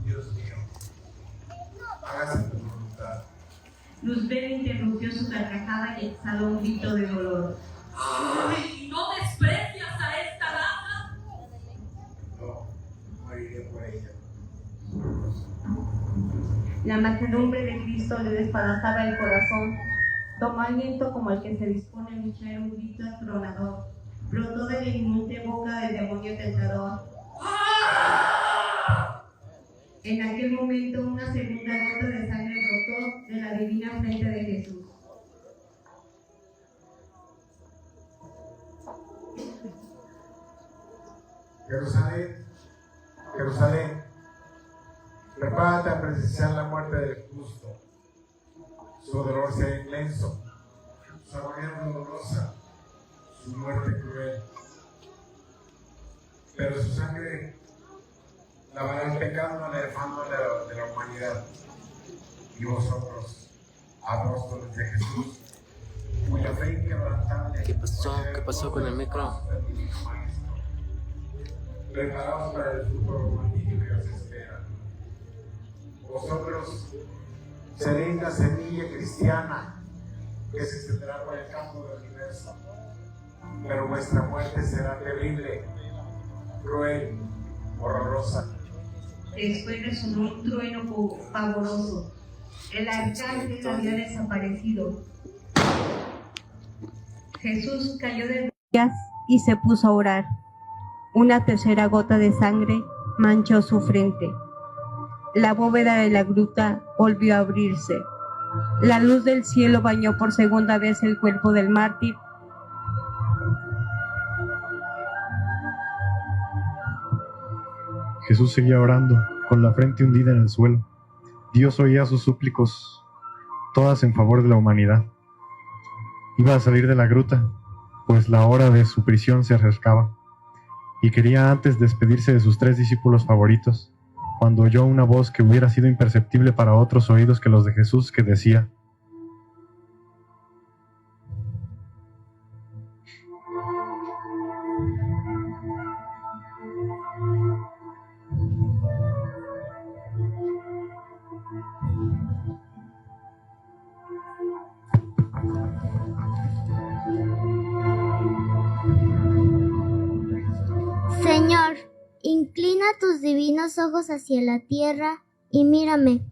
Dios mío, hágase tu voluntad. Luzbel interrumpió su carcajada y exhaló un grito de dolor. ¡Ay! ¿No desprecias a esta raza? No, moriré por ella. La mansedumbre de Cristo le despedazaba el corazón. Tomó aliento como el que se dispone a luchar un grito atronador. Brotó de la inmune boca del demonio tentador. En aquel momento una segunda gota de sangre brotó de la divina frente de Jesús. Jerusalén, Jerusalén, prepárate a presenciar la muerte del justo. Su dolor será inmenso, su agonía dolorosa, su muerte cruel. Pero su sangre lavará el pecado elefando de la humanidad. Y vosotros, apóstoles de Jesús, cuya fe inquebrantable. ¿Qué pasó? ¿Qué pasó con el micro? Preparados para el futuro magnífico que os espera. Vosotros seréis la semilla cristiana que se extenderá por el campo del universo, pero vuestra muerte será terrible, cruel, horrorosa. Después resonó un trueno pavoroso. El arcángel había desaparecido. Jesús cayó de rodillas y se puso a orar. Una tercera gota de sangre manchó su frente. La bóveda de la gruta volvió a abrirse. La luz del cielo bañó por segunda vez el cuerpo del mártir. Jesús seguía orando, con la frente hundida en el suelo. Dios oía sus súplicas, todas en favor de la humanidad. Iba a salir de la gruta, pues la hora de su prisión se acercaba, y quería antes despedirse de sus 3 discípulos favoritos, cuando oyó una voz que hubiera sido imperceptible para otros oídos que los de Jesús, que decía: Señor, inclina tus divinos ojos hacia la tierra y mírame.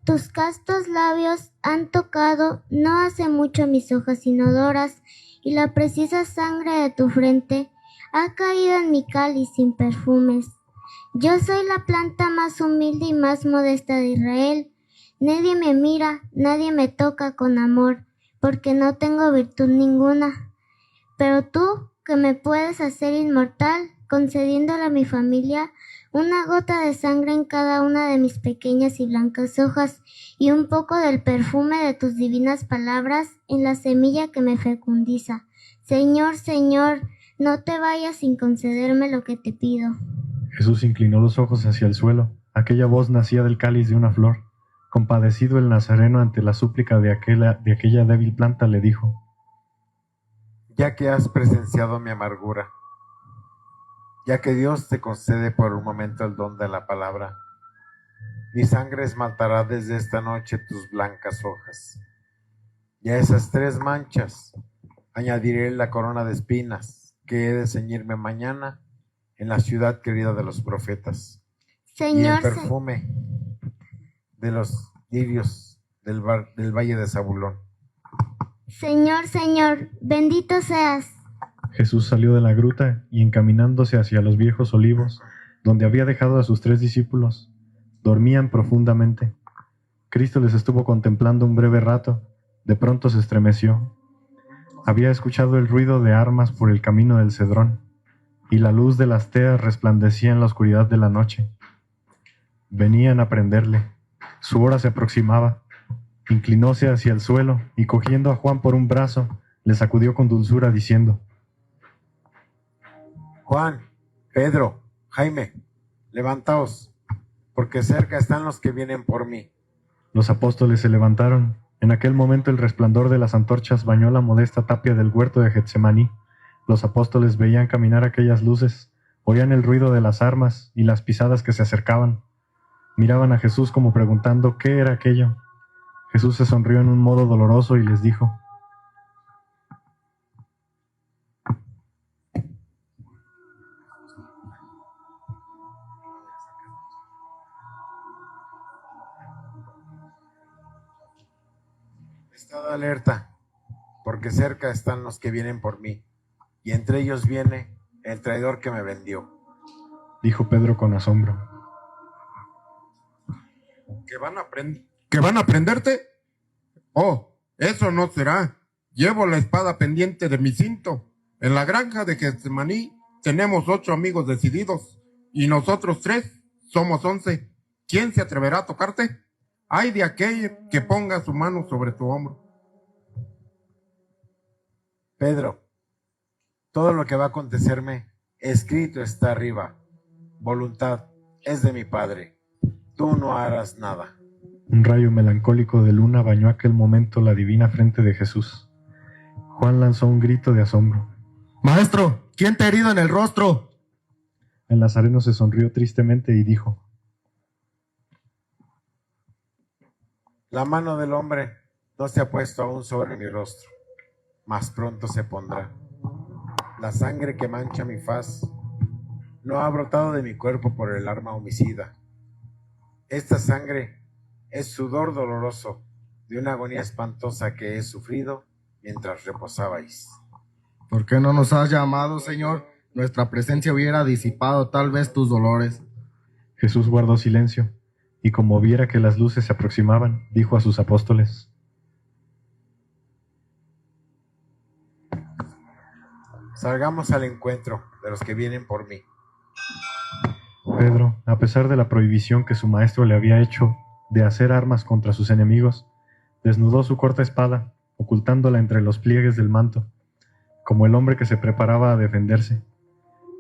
Tus castos labios han tocado no hace mucho mis hojas inodoras, y la preciosa sangre de tu frente ha caído en mi cáliz sin perfumes. Yo soy la planta más humilde y más modesta de Israel. Nadie me mira, nadie me toca con amor, porque no tengo virtud ninguna. Pero tú, que me puedes hacer inmortal, concediéndole a mi familia una gota de sangre en cada una de mis pequeñas y blancas hojas, y un poco del perfume de tus divinas palabras en la semilla que me fecundiza. Señor, Señor, no te vayas sin concederme lo que te pido. Jesús inclinó los ojos hacia el suelo. Aquella voz nacía del cáliz de una flor. Compadecido el Nazareno ante la súplica de aquella débil planta, le dijo: Ya que has presenciado mi amargura, ya que Dios te concede por un momento el don de la palabra, mi sangre esmaltará desde esta noche tus blancas hojas. Y a esas 3 manchas añadiré la corona de espinas que he de ceñirme mañana en la ciudad querida de los profetas. Señor, y el perfume de los lirios del valle de Zabulón. Señor, Señor, bendito seas. Jesús salió de la gruta y, encaminándose hacia los viejos olivos, donde había dejado a sus 3 discípulos, dormían profundamente. Cristo les estuvo contemplando un breve rato. De pronto se estremeció. Había escuchado el ruido de armas por el camino del Cedrón, y la luz de las teas resplandecía en la oscuridad de la noche. Venían a prenderle. Su hora se aproximaba. Inclinóse hacia el suelo y, cogiendo a Juan por un brazo, le sacudió con dulzura, diciendo: Juan, Pedro, Jaime, levantaos, porque cerca están los que vienen por mí. Los apóstoles se levantaron. En aquel momento el resplandor de las antorchas bañó la modesta tapia del huerto de Getsemaní. Los apóstoles veían caminar aquellas luces, oían el ruido de las armas y las pisadas que se acercaban. Miraban a Jesús como preguntando qué era aquello. Jesús se sonrió en un modo doloroso y les dijo: Estad alerta, porque cerca están los que vienen por mí, y entre ellos viene el traidor que me vendió. Dijo Pedro con asombro: ¿Que van a prenderte? Oh, eso no será. Llevo la espada pendiente de mi cinto. En la granja de Getsemaní tenemos 8 amigos decididos, y nosotros 3 somos 11. ¿Quién se atreverá a tocarte? Ay de aquel que ponga su mano sobre tu hombro. Pedro, todo lo que va a acontecerme, escrito está arriba. Voluntad es de mi Padre. Tú no harás nada. Un rayo melancólico de luna bañó aquel momento la divina frente de Jesús. Juan lanzó un grito de asombro. Maestro, ¿quién te ha herido en el rostro? El nazareno se sonrió tristemente y dijo: La mano del hombre no se ha puesto aún sobre mi rostro, mas pronto se pondrá. La sangre que mancha mi faz no ha brotado de mi cuerpo por el arma homicida. Esta sangre es sudor doloroso de una agonía espantosa que he sufrido mientras reposabais. ¿Por qué no nos has llamado, Señor? Nuestra presencia hubiera disipado tal vez tus dolores. Jesús guardó silencio, y como viera que las luces se aproximaban, dijo a sus apóstoles: Salgamos al encuentro de los que vienen por mí. Pedro, a pesar de la prohibición que su maestro le había hecho de hacer armas contra sus enemigos, desnudó su corta espada, ocultándola entre los pliegues del manto, como el hombre que se preparaba a defenderse.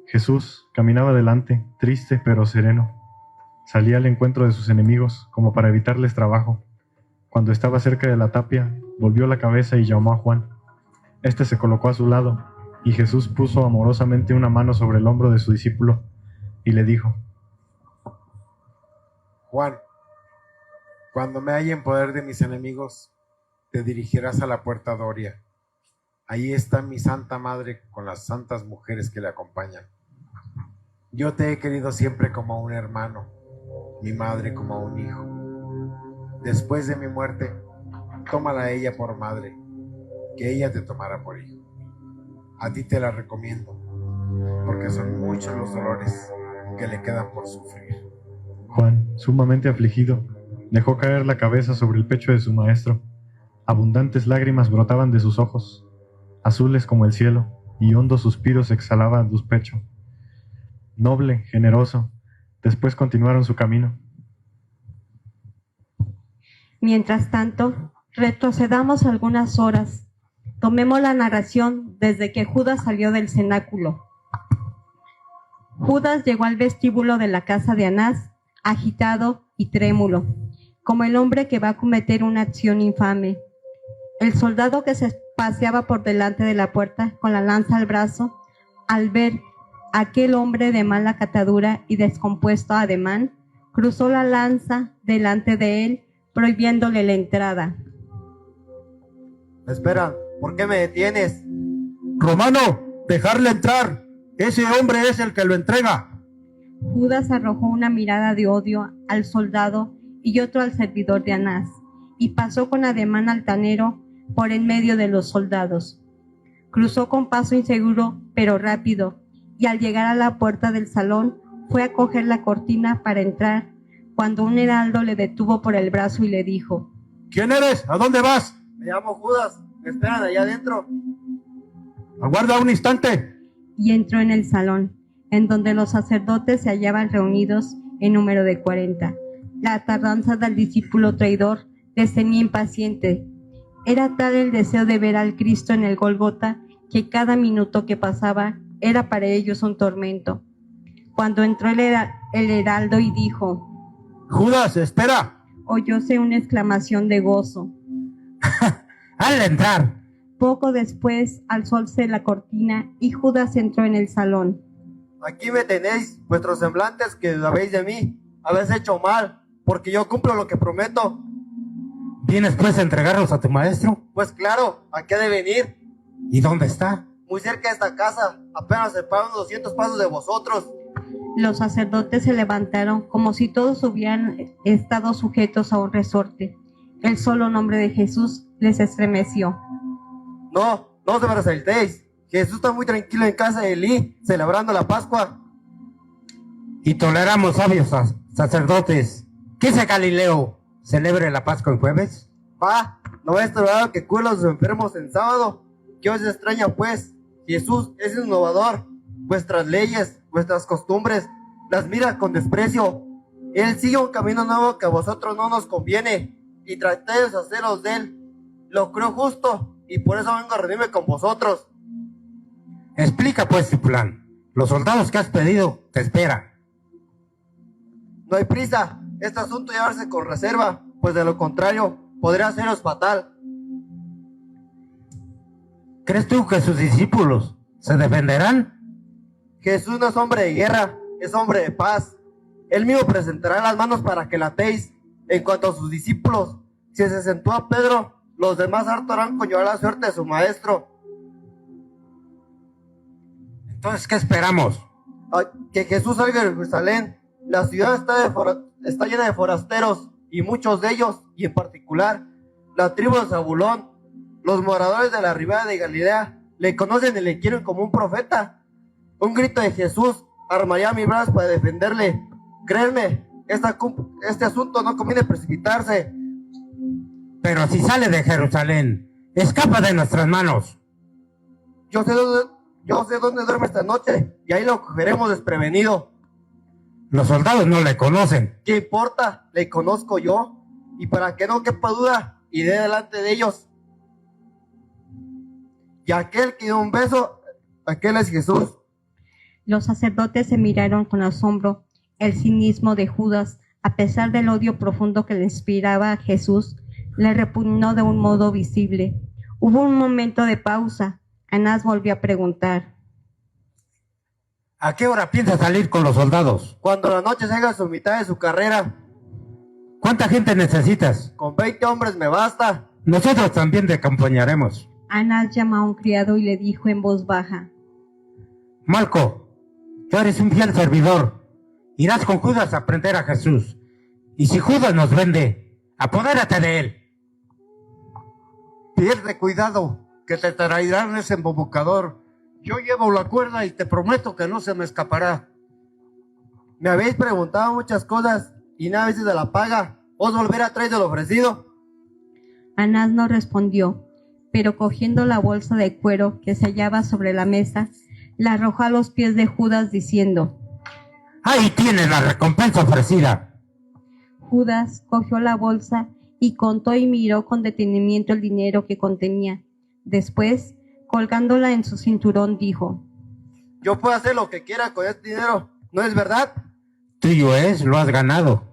Jesús caminaba delante, triste pero sereno. Salía al encuentro de sus enemigos, como para evitarles trabajo. Cuando estaba cerca de la tapia, volvió la cabeza y llamó a Juan. Este se colocó a su lado, y Jesús puso amorosamente una mano sobre el hombro de su discípulo, y le dijo: Juan, cuando me halle en poder de mis enemigos, te dirigirás a la puerta Doria. Allí está mi Santa Madre con las santas mujeres que le acompañan. Yo te he querido siempre como un hermano, mi madre como un hijo. Después de mi muerte, tómala a ella por madre, que ella te tomará por hijo. A ti te la recomiendo, porque son muchos los dolores que le quedan por sufrir. Juan, sumamente afligido, dejó caer la cabeza sobre el pecho de su maestro. Abundantes lágrimas brotaban de sus ojos, azules como el cielo, y hondos suspiros exhalaban de su pecho. Noble, generoso, después continuaron su camino. Mientras tanto, retrocedamos algunas horas. Tomemos la narración desde que Judas salió del cenáculo. Judas llegó al vestíbulo de la casa de Anás, agitado y trémulo, como el hombre que va a cometer una acción infame. El soldado que se paseaba por delante de la puerta con la lanza al brazo, al ver a aquel hombre de mala catadura y descompuesto ademán, cruzó la lanza delante de él, prohibiéndole la entrada. Espera, ¿por qué me detienes? Romano, dejarle entrar. Ese hombre es el que lo entrega. Judas arrojó una mirada de odio al soldado y otro al servidor de Anás, y pasó con ademán altanero por en medio de los soldados. Cruzó con paso inseguro pero rápido, y al llegar a la puerta del salón fue a coger la cortina para entrar, cuando un heraldo le detuvo por el brazo y le dijo: ¿Quién eres? ¿A dónde vas? Me llamo Judas, me esperan allá adentro. Aguarda un instante. Y entró en el salón, en donde los sacerdotes se hallaban reunidos en número de 40. La tardanza del discípulo traidor les tenía impaciente. Era tal el deseo de ver al Cristo en el Gólgota que cada minuto que pasaba era para ellos un tormento. Cuando entró el heraldo y dijo: Judas, espera. Oyóse una exclamación de gozo. ¡Hazle entrar! Poco después alzóse la cortina y Judas entró en el salón. Aquí me tenéis, vuestros semblantes que habéis de mí. Habéis hecho mal, porque yo cumplo lo que prometo. ¿Vienes pues a entregarlos a tu maestro? Pues claro, aquí ha de venir. ¿Y dónde está? Muy cerca de esta casa, apenas se pagan 200 pasos de vosotros. Los sacerdotes se levantaron como si todos hubieran estado sujetos a un resorte. El solo nombre de Jesús les estremeció. No os sobresaltéis. Jesús está muy tranquilo en casa de Elí, celebrando la Pascua. Y toleramos sabios sacerdotes. ¿Qué ese Galileo celebre la Pascua en jueves? ¿No es tolerado que cure a los enfermos en sábado? ¿Qué os extraña pues? Jesús es innovador. Vuestras leyes, vuestras costumbres, las mira con desprecio. Él sigue un camino nuevo que a vosotros no nos conviene, y tratáis de haceros de él. Lo creo justo, y por eso vengo a reunirme con vosotros. Explica pues tu plan. Los soldados que has pedido te esperan. No hay prisa. Este asunto llevarse con reserva. pues de lo contrario podría seros fatal. ¿Crees tú que sus discípulos se defenderán? Jesús no es hombre de guerra, es hombre de paz. Él mismo presentará las manos para que la atéis. En cuanto a sus discípulos, si se sentó a Pedro, los demás harto harán con llevar la suerte de su maestro. Entonces, ¿qué esperamos? Que Jesús salga de Jerusalén. La ciudad está llena de forasteros, y muchos de ellos, y en particular, la tribu de Zabulón, los moradores de la ribera de Galilea, le conocen y le quieren como un profeta. Un grito de Jesús armaría mi brazo para defenderle. Créanme, este asunto no conviene precipitarse. Pero si sale de Jerusalén, escapa de nuestras manos. Yo sé dónde duerme esta noche, y ahí lo cogeremos desprevenido. Los soldados no le conocen. ¿Qué importa? Le conozco yo, y para que no quepa duda, iré delante de ellos. Y aquel que dio un beso, aquel es Jesús. Los sacerdotes se miraron con asombro. El cinismo de Judas, a pesar del odio profundo que le inspiraba a Jesús, le repugnó de un modo visible. Hubo un momento de pausa. Anás volvió a preguntar: ¿A qué hora piensa salir con los soldados? Cuando la noche se haga a su mitad de su carrera. ¿Cuánta gente necesitas? Con 20 hombres me basta. Nosotros también te acompañaremos. Anás llamó a un criado y le dijo en voz baja: Malco, tú eres un fiel servidor. Irás con Judas a prender a Jesús. Y si Judas nos vende, apodérate de él. Pierde cuidado, que te traerán ese embobocador. Yo llevo la cuerda y te prometo que no se me escapará. Me habéis preguntado muchas cosas y nada veces de la paga. ¿Os volverá a traer de lo ofrecido? Anás no respondió, pero cogiendo la bolsa de cuero que se hallaba sobre la mesa, la arrojó a los pies de Judas diciendo: Ahí tienes la recompensa ofrecida. Judas cogió la bolsa y contó y miró con detenimiento el dinero que contenía. Después, colgándola en su cinturón, dijo: Yo puedo hacer lo que quiera con este dinero, ¿no es verdad? Tuyo es, lo has ganado.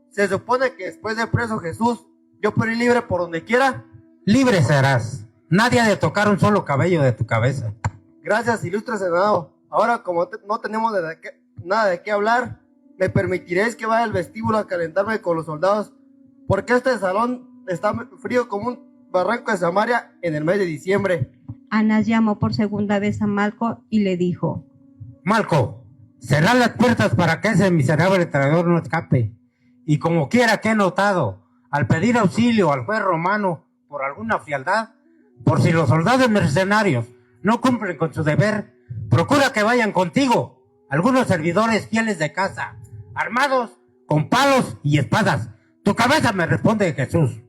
Se supone que después de preso Jesús, yo puedo ir libre por donde quiera. Libre serás. Nadie ha de tocar un solo cabello de tu cabeza. Gracias, ilustre senado. Ahora, como no tenemos nada de qué hablar, me permitiréis que vaya al vestíbulo a calentarme con los soldados, porque este salón está frío como un barranco de Samaria en el mes de diciembre. Anás llamó por segunda vez a Malco y le dijo: Malco, cerrad las puertas para que ese miserable traidor no escape. Y como quiera que he notado, al pedir auxilio al juez romano por alguna frialdad, por si los soldados mercenarios no cumplen con su deber, procura que vayan contigo algunos servidores fieles de casa, armados con palos y espadas. Tu cabeza me responde Jesús.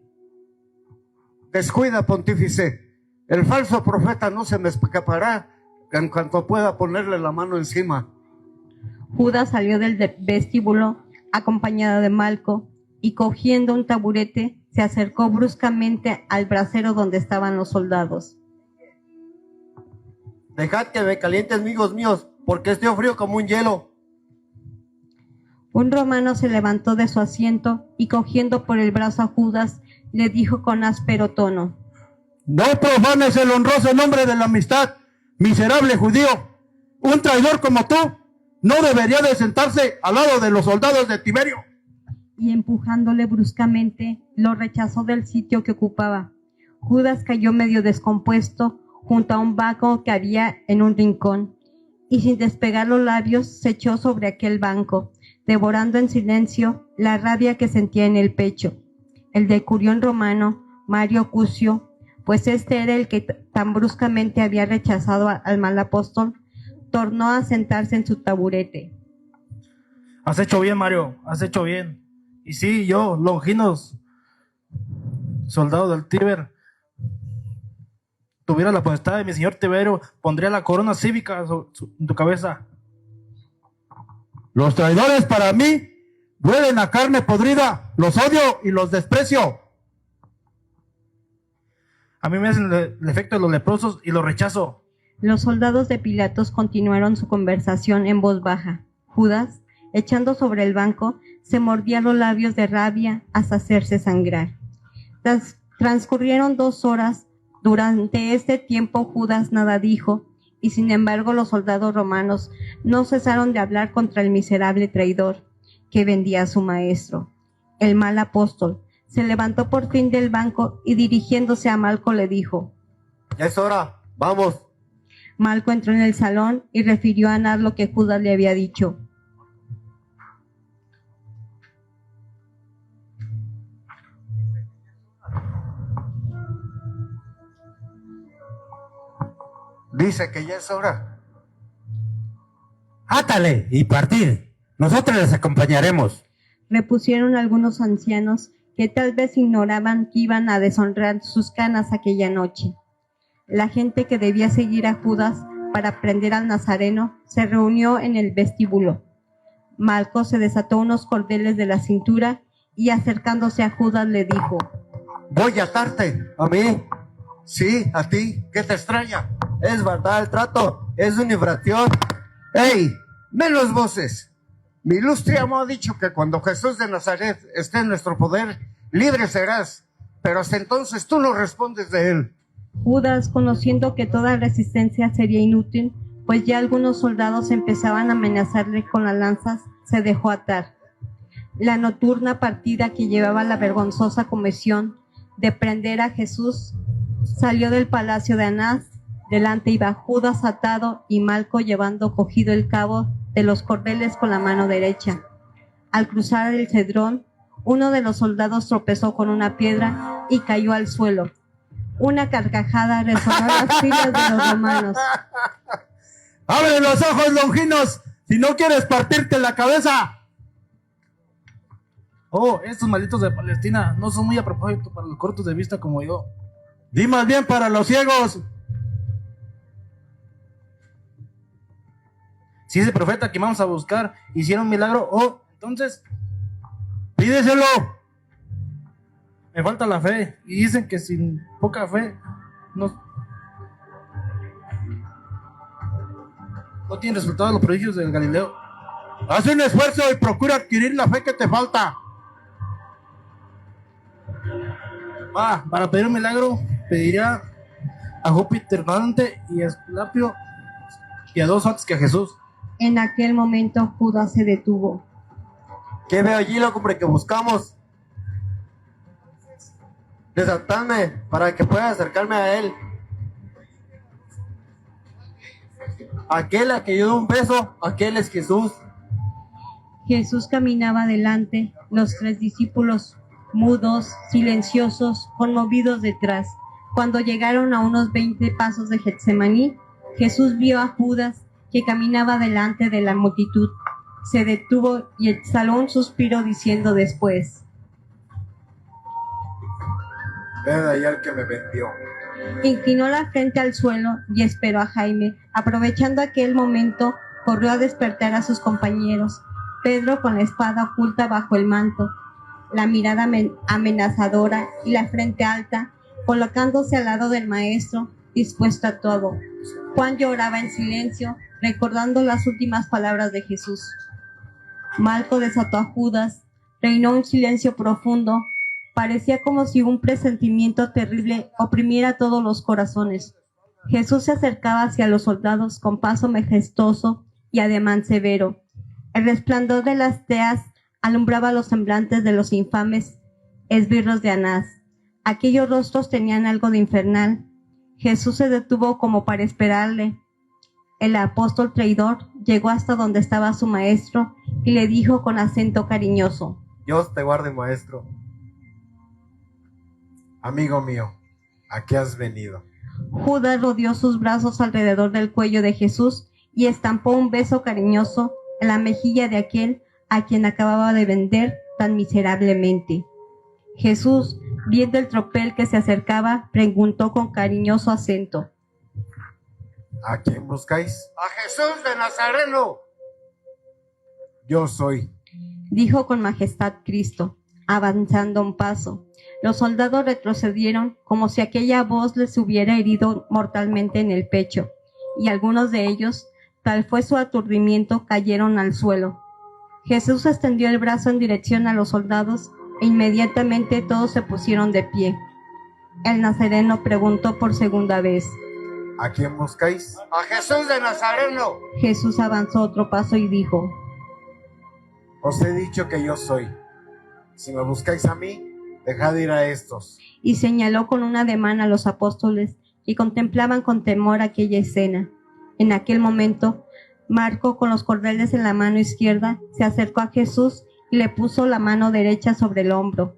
Descuida, pontífice. El falso profeta no se me escapará en cuanto pueda ponerle la mano encima. Judas salió del vestíbulo acompañado de Malco y cogiendo un taburete se acercó bruscamente al brasero donde estaban los soldados. Dejad que me caliente, amigos míos, porque estoy frío como un hielo. Un romano se levantó de su asiento y cogiendo por el brazo a Judas, le dijo con áspero tono: No profanes el honroso nombre de la amistad, miserable judío. Un traidor como tú no debería de sentarse al lado de los soldados de Tiberio. Y empujándole bruscamente, lo rechazó del sitio que ocupaba. Judas cayó medio descompuesto junto a un banco que había en un rincón, y sin despegar los labios se echó sobre aquel banco, devorando en silencio la rabia que sentía en el pecho. El decurión romano, Mario Cucio, pues este era el que tan bruscamente había rechazado al mal apóstol, tornó a sentarse en su taburete. Has hecho bien, Mario, has hecho bien. Y sí, yo, Longinos, soldado del Tíber, tuviera la potestad de mi señor Tiberio, pondría la corona cívica en tu cabeza. Los traidores para mí huelen a carne podrida, los odio y los desprecio. A mí me hacen el efecto de los leprosos y los rechazo. Los soldados de Pilatos continuaron su conversación en voz baja. Judas, echando sobre el banco, se mordía los labios de rabia hasta hacerse sangrar. Transcurrieron 2 horas. Durante este tiempo Judas nada dijo, y sin embargo los soldados romanos no cesaron de hablar contra el miserable traidor que vendía a su maestro. El mal apóstol se levantó por fin del banco y dirigiéndose a Malco le dijo: Ya es hora, vamos. Malco entró en el salón y refirió a Anás lo que Judas le había dicho. Dice que ya es hora. Átale y partir. Nosotros les acompañaremos. Repusieron algunos ancianos que tal vez ignoraban que iban a deshonrar sus canas aquella noche. La gente que debía seguir a Judas para prender al Nazareno se reunió en el vestíbulo. Malco se desató unos cordeles de la cintura y acercándose a Judas le dijo: Voy a atarte. ¿A mí? Sí, a ti. ¿Qué te extraña? Es verdad el trato, es una infracción. ¡Ey! Menos voces. Mi ilustre amo ha dicho que cuando Jesús de Nazaret esté en nuestro poder, libre serás. Pero hasta entonces tú no respondes de él. Judas, conociendo que toda resistencia sería inútil, pues ya algunos soldados empezaban a amenazarle con las lanzas, se dejó atar. La nocturna partida que llevaba la vergonzosa comisión de prender a Jesús salió del palacio de Anás. Delante iba Judas atado y Malco llevando cogido el cabo de los cordeles con la mano derecha. Al cruzar el cedrón, uno de los soldados tropezó con una piedra y cayó al suelo. Una carcajada resonó en las filas de los romanos. ¡Abre los ojos, Longinos! ¡Si no quieres partirte la cabeza! Oh, estos malditos de Palestina no son muy a propósito para los cortos de vista como yo. Di más bien para los ciegos. Si ese profeta que vamos a buscar hiciera un milagro, entonces pídeselo. Me falta la fe. Y dicen que sin poca fe no tienen resultados los prodigios del Galileo. Haz un esfuerzo y procura adquirir la fe que te falta. Para pedir un milagro, pediría a Júpiter Dante y a Esculapio y a 2 antes que a Jesús. En aquel momento Judas se detuvo. ¿Qué veo allí, loco, hombre, que buscamos? Desatadme para que pueda acercarme a él. Aquel a que yo doy un beso, aquel es Jesús. Jesús caminaba adelante, los 3 discípulos mudos, silenciosos, conmovidos detrás. Cuando llegaron a unos 20 pasos de Getsemaní, Jesús vio a Judas que caminaba delante de la multitud. Se detuvo y exhaló un suspiro diciendo después: Ved ahí al que me vendió. Inclinó la frente al suelo y esperó a Jaime. Aprovechando aquel momento, corrió a despertar a sus compañeros. Pedro, con la espada oculta bajo el manto, la mirada amenazadora y la frente alta, colocándose al lado del maestro, dispuesto a todo. Juan lloraba en silencio, recordando las últimas palabras de Jesús. Malco desató a Judas, reinó un silencio profundo. Parecía como si un presentimiento terrible oprimiera todos los corazones. Jesús se acercaba hacia los soldados con paso majestuoso y ademán severo. El resplandor de las teas alumbraba los semblantes de los infames esbirros de Anás. Aquellos rostros tenían algo de infernal. Jesús se detuvo como para esperarle. El apóstol traidor llegó hasta donde estaba su maestro y le dijo con acento cariñoso: Dios te guarde, maestro. Amigo mío, ¿a qué has venido? Judas rodeó sus brazos alrededor del cuello de Jesús y estampó un beso cariñoso en la mejilla de aquel a quien acababa de vender tan miserablemente. Jesús, viendo el tropel que se acercaba, preguntó con cariñoso acento: ¿A quién buscáis? ¡A Jesús de Nazareno! Yo soy, dijo con majestad Cristo, avanzando un paso. Los soldados retrocedieron como si aquella voz les hubiera herido mortalmente en el pecho, y algunos de ellos, tal fue su aturdimiento, cayeron al suelo. Jesús extendió el brazo en dirección a los soldados e inmediatamente todos se pusieron de pie. El nazareno preguntó por segunda vez: ¿A quién buscáis? A Jesús de Nazareno. Jesús avanzó otro paso y dijo: Os he dicho que yo soy. Si me buscáis a mí, dejad ir a estos. Y señaló con un ademán a los apóstoles que contemplaban con temor aquella escena. En aquel momento, Marco, con los cordeles en la mano izquierda, se acercó a Jesús y le puso la mano derecha sobre el hombro.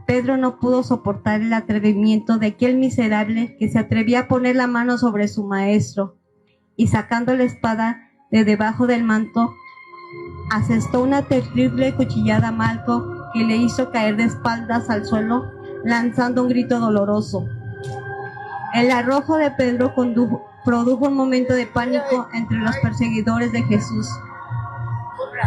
Pedro no pudo soportar el atrevimiento de aquel miserable que se atrevía a poner la mano sobre su maestro, y sacando la espada de debajo del manto, asestó una terrible cuchillada a Malco, que le hizo caer de espaldas al suelo, lanzando un grito doloroso. El arrojo de Pedro produjo un momento de pánico entre los perseguidores de Jesús.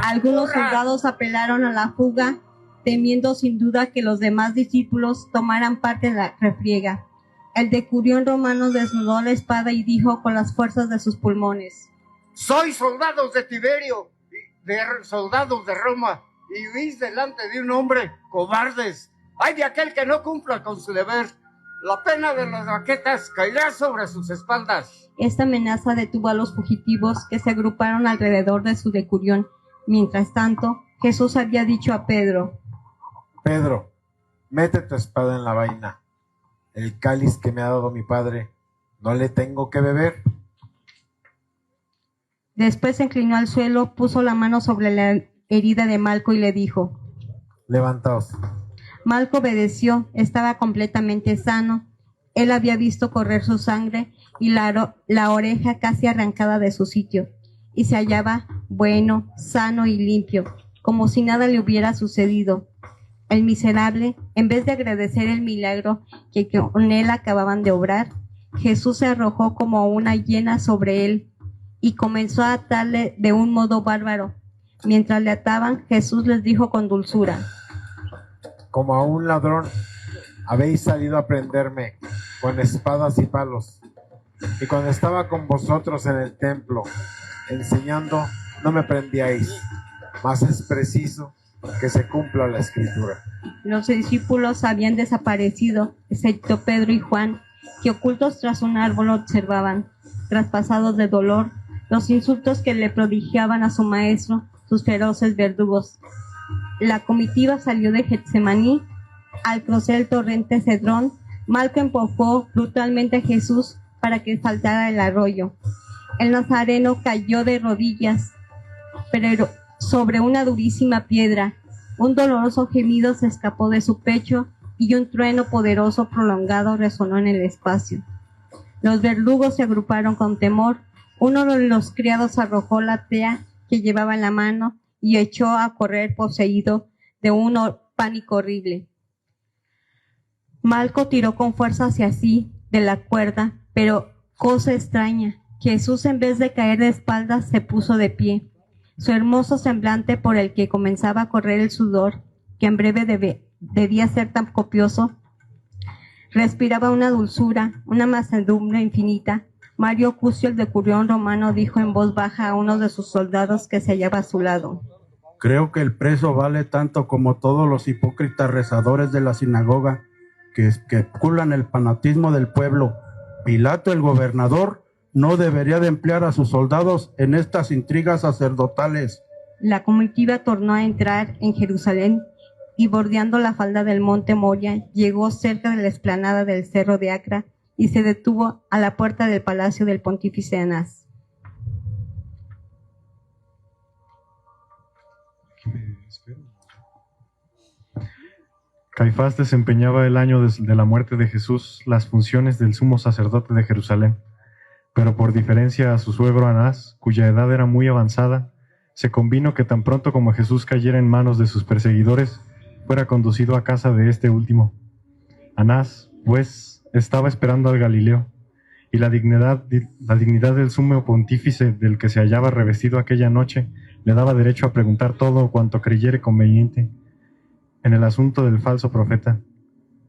Algunos soldados apelaron a la fuga, temiendo sin duda que los demás discípulos tomaran parte en la refriega. El decurión romano desnudó la espada y dijo con las fuerzas de sus pulmones: Sois soldados de Tiberio, soldados de Roma, y huís delante de un hombre, cobardes. ¡Ay de aquel que no cumpla con su deber! La pena de las baquetas caerá sobre sus espaldas. Esta amenaza detuvo a los fugitivos que se agruparon alrededor de su decurión. Mientras tanto, Jesús había dicho a Pedro: Pedro, mete tu espada en la vaina. El cáliz que me ha dado mi padre, ¿no le tengo que beber? Después se inclinó al suelo, puso la mano sobre la herida de Malco y le dijo: Levantaos. Malco obedeció, estaba completamente sano. Él había visto correr su sangre y la oreja casi arrancada de su sitio, y se hallaba bueno, sano y limpio, como si nada le hubiera sucedido. El miserable, en vez de agradecer el milagro que con él acababan de obrar, Jesús se arrojó como una hiena sobre él y comenzó a atarle de un modo bárbaro. Mientras le ataban, Jesús les dijo con dulzura: Como a un ladrón habéis salido a prenderme con espadas y palos, y cuando estaba con vosotros en el templo enseñando, no me prendíais, mas es preciso que se cumpla la escritura. Los discípulos habían desaparecido, excepto Pedro y Juan, que ocultos tras un árbol observaban, traspasados de dolor, los insultos que le prodigiaban a su maestro sus feroces verdugos. La comitiva salió de Getsemaní. Al cruzar el torrente Cedrón, Malco empujó brutalmente a Jesús para que saltara el arroyo. El nazareno cayó de rodillas, pero sobre una durísima piedra. Un doloroso gemido se escapó de su pecho y un trueno poderoso prolongado resonó en el espacio. Los verdugos se agruparon con temor. Uno de los criados arrojó la tea que llevaba en la mano y echó a correr poseído de un pánico horrible. Malco tiró con fuerza hacia sí de la cuerda, pero cosa extraña, Jesús en vez de caer de espaldas se puso de pie. Su hermoso semblante, por el que comenzaba a correr el sudor, que en breve debía ser tan copioso, respiraba una dulzura, una mansedumbre infinita. Mario Cusio, el decurión romano, dijo en voz baja a uno de sus soldados que se hallaba a su lado: Creo que el preso vale tanto como todos los hipócritas rezadores de la sinagoga que especulan el fanatismo del pueblo. Pilato, el gobernador, no debería de emplear a sus soldados en estas intrigas sacerdotales. La comitiva tornó a entrar en Jerusalén y, bordeando la falda del monte Moria, llegó cerca de la explanada del cerro de Acra y se detuvo a la puerta del palacio del pontífice Anás. Caifás desempeñaba el año de la muerte de Jesús las funciones del sumo sacerdote de Jerusalén, pero por diferencia a su suegro Anás, cuya edad era muy avanzada, se convino que tan pronto como Jesús cayera en manos de sus perseguidores, fuera conducido a casa de este último. Anás, pues, estaba esperando al Galileo, y la dignidad del sumo pontífice del que se hallaba revestido aquella noche le daba derecho a preguntar todo cuanto creyere conveniente en el asunto del falso profeta.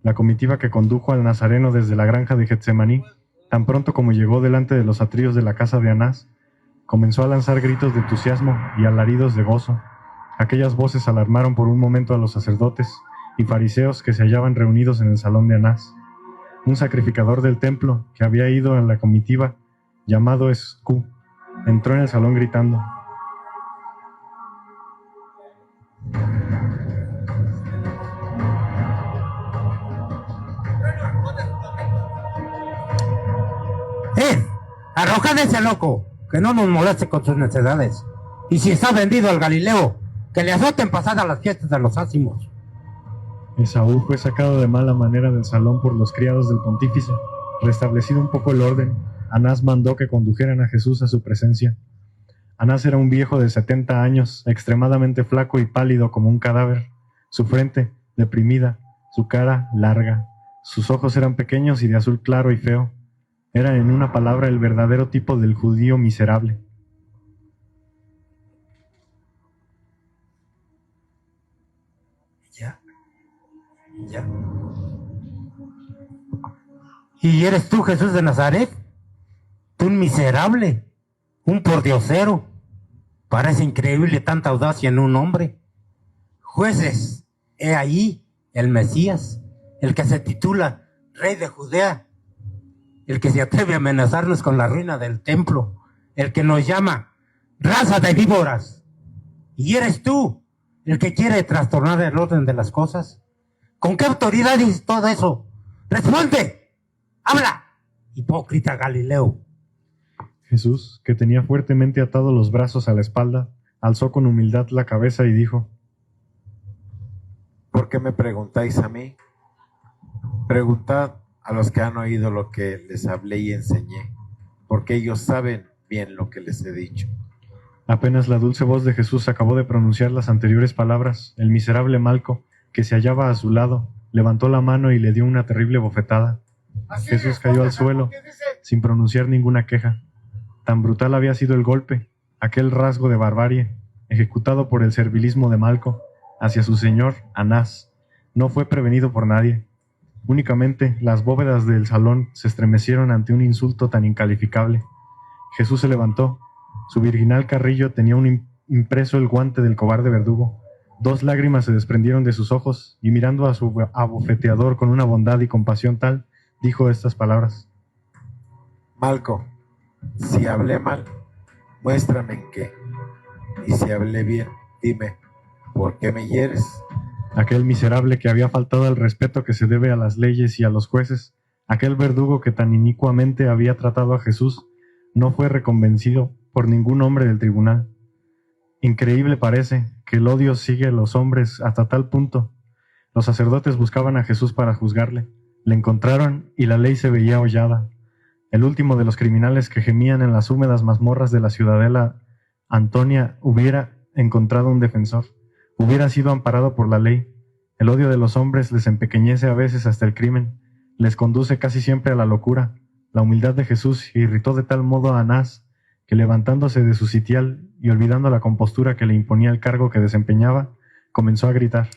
La comitiva que condujo al nazareno desde la granja de Getsemaní, tan pronto como llegó delante de los atrios de la casa de Anás, comenzó a lanzar gritos de entusiasmo y alaridos de gozo, Aquellas voces alarmaron por un momento a los sacerdotes y fariseos que se hallaban reunidos en el salón de Anás. Un sacrificador del templo que había ido en la comitiva, llamado Escú, entró en el salón gritando: Arrojad a ese loco, que no nos moleste con sus necedades. Y si está vendido al Galileo, que le azoten pasadas las fiestas de los ácimos. Esaú fue sacado de mala manera del salón por los criados del pontífice. Restablecido un poco el orden, Anás mandó que condujeran a Jesús a su presencia. Anás era un viejo de 70 años, extremadamente flaco y pálido como un cadáver. Su frente, deprimida, su cara, larga. Sus ojos eran pequeños y de azul claro y feo. Era, en una palabra, el verdadero tipo del judío miserable. Ya. ¿Y eres tú, Jesús de Nazaret? Tú un miserable, un pordiosero. Parece increíble tanta audacia en un hombre. Jueces, he ahí el Mesías, el que se titula Rey de Judea, el que se atreve a amenazarnos con la ruina del templo, el que nos llama raza de víboras. ¿Y eres tú el que quiere trastornar el orden de las cosas? ¿Con qué autoridad dices todo eso? ¡Responde! ¡Habla! Hipócrita Galileo. Jesús, que tenía fuertemente atados los brazos a la espalda, alzó con humildad la cabeza y dijo: ¿Por qué me preguntáis a mí? Preguntad a los que han oído lo que les hablé y enseñé, porque ellos saben bien lo que les he dicho. Apenas la dulce voz de Jesús acabó de pronunciar las anteriores palabras, el miserable Malco, que se hallaba a su lado, levantó la mano y le dio una terrible bofetada. Jesús cayó al suelo, sin pronunciar ninguna queja. Tan brutal había sido el golpe, aquel rasgo de barbarie, ejecutado por el servilismo de Malco, hacia su señor, Anás. No fue prevenido por nadie. Únicamente las bóvedas del salón se estremecieron ante un insulto tan incalificable. Jesús se levantó. Su virginal carrillo tenía impreso el guante del cobarde verdugo. 2 lágrimas se desprendieron de sus ojos, y mirando a su abofeteador con una bondad y compasión tal, dijo estas palabras: Malco, si hablé mal, muéstrame en qué. Y si hablé bien, dime, ¿por qué me hieres? Aquel miserable que había faltado al respeto que se debe a las leyes y a los jueces, aquel verdugo que tan inicuamente había tratado a Jesús, no fue reconvencido por ningún hombre del tribunal. Increíble parece que el odio sigue a los hombres hasta tal punto. Los sacerdotes buscaban a Jesús para juzgarle. Le encontraron y la ley se veía hollada. El último de los criminales que gemían en las húmedas mazmorras de la ciudadela Antonia hubiera encontrado un defensor. Hubiera sido amparado por la ley. El odio de los hombres les empequeñece a veces hasta el crimen. Les conduce casi siempre a la locura. La humildad de Jesús irritó de tal modo a Anás, que levantándose de su sitial y olvidando la compostura que le imponía el cargo que desempeñaba, comenzó a gritar: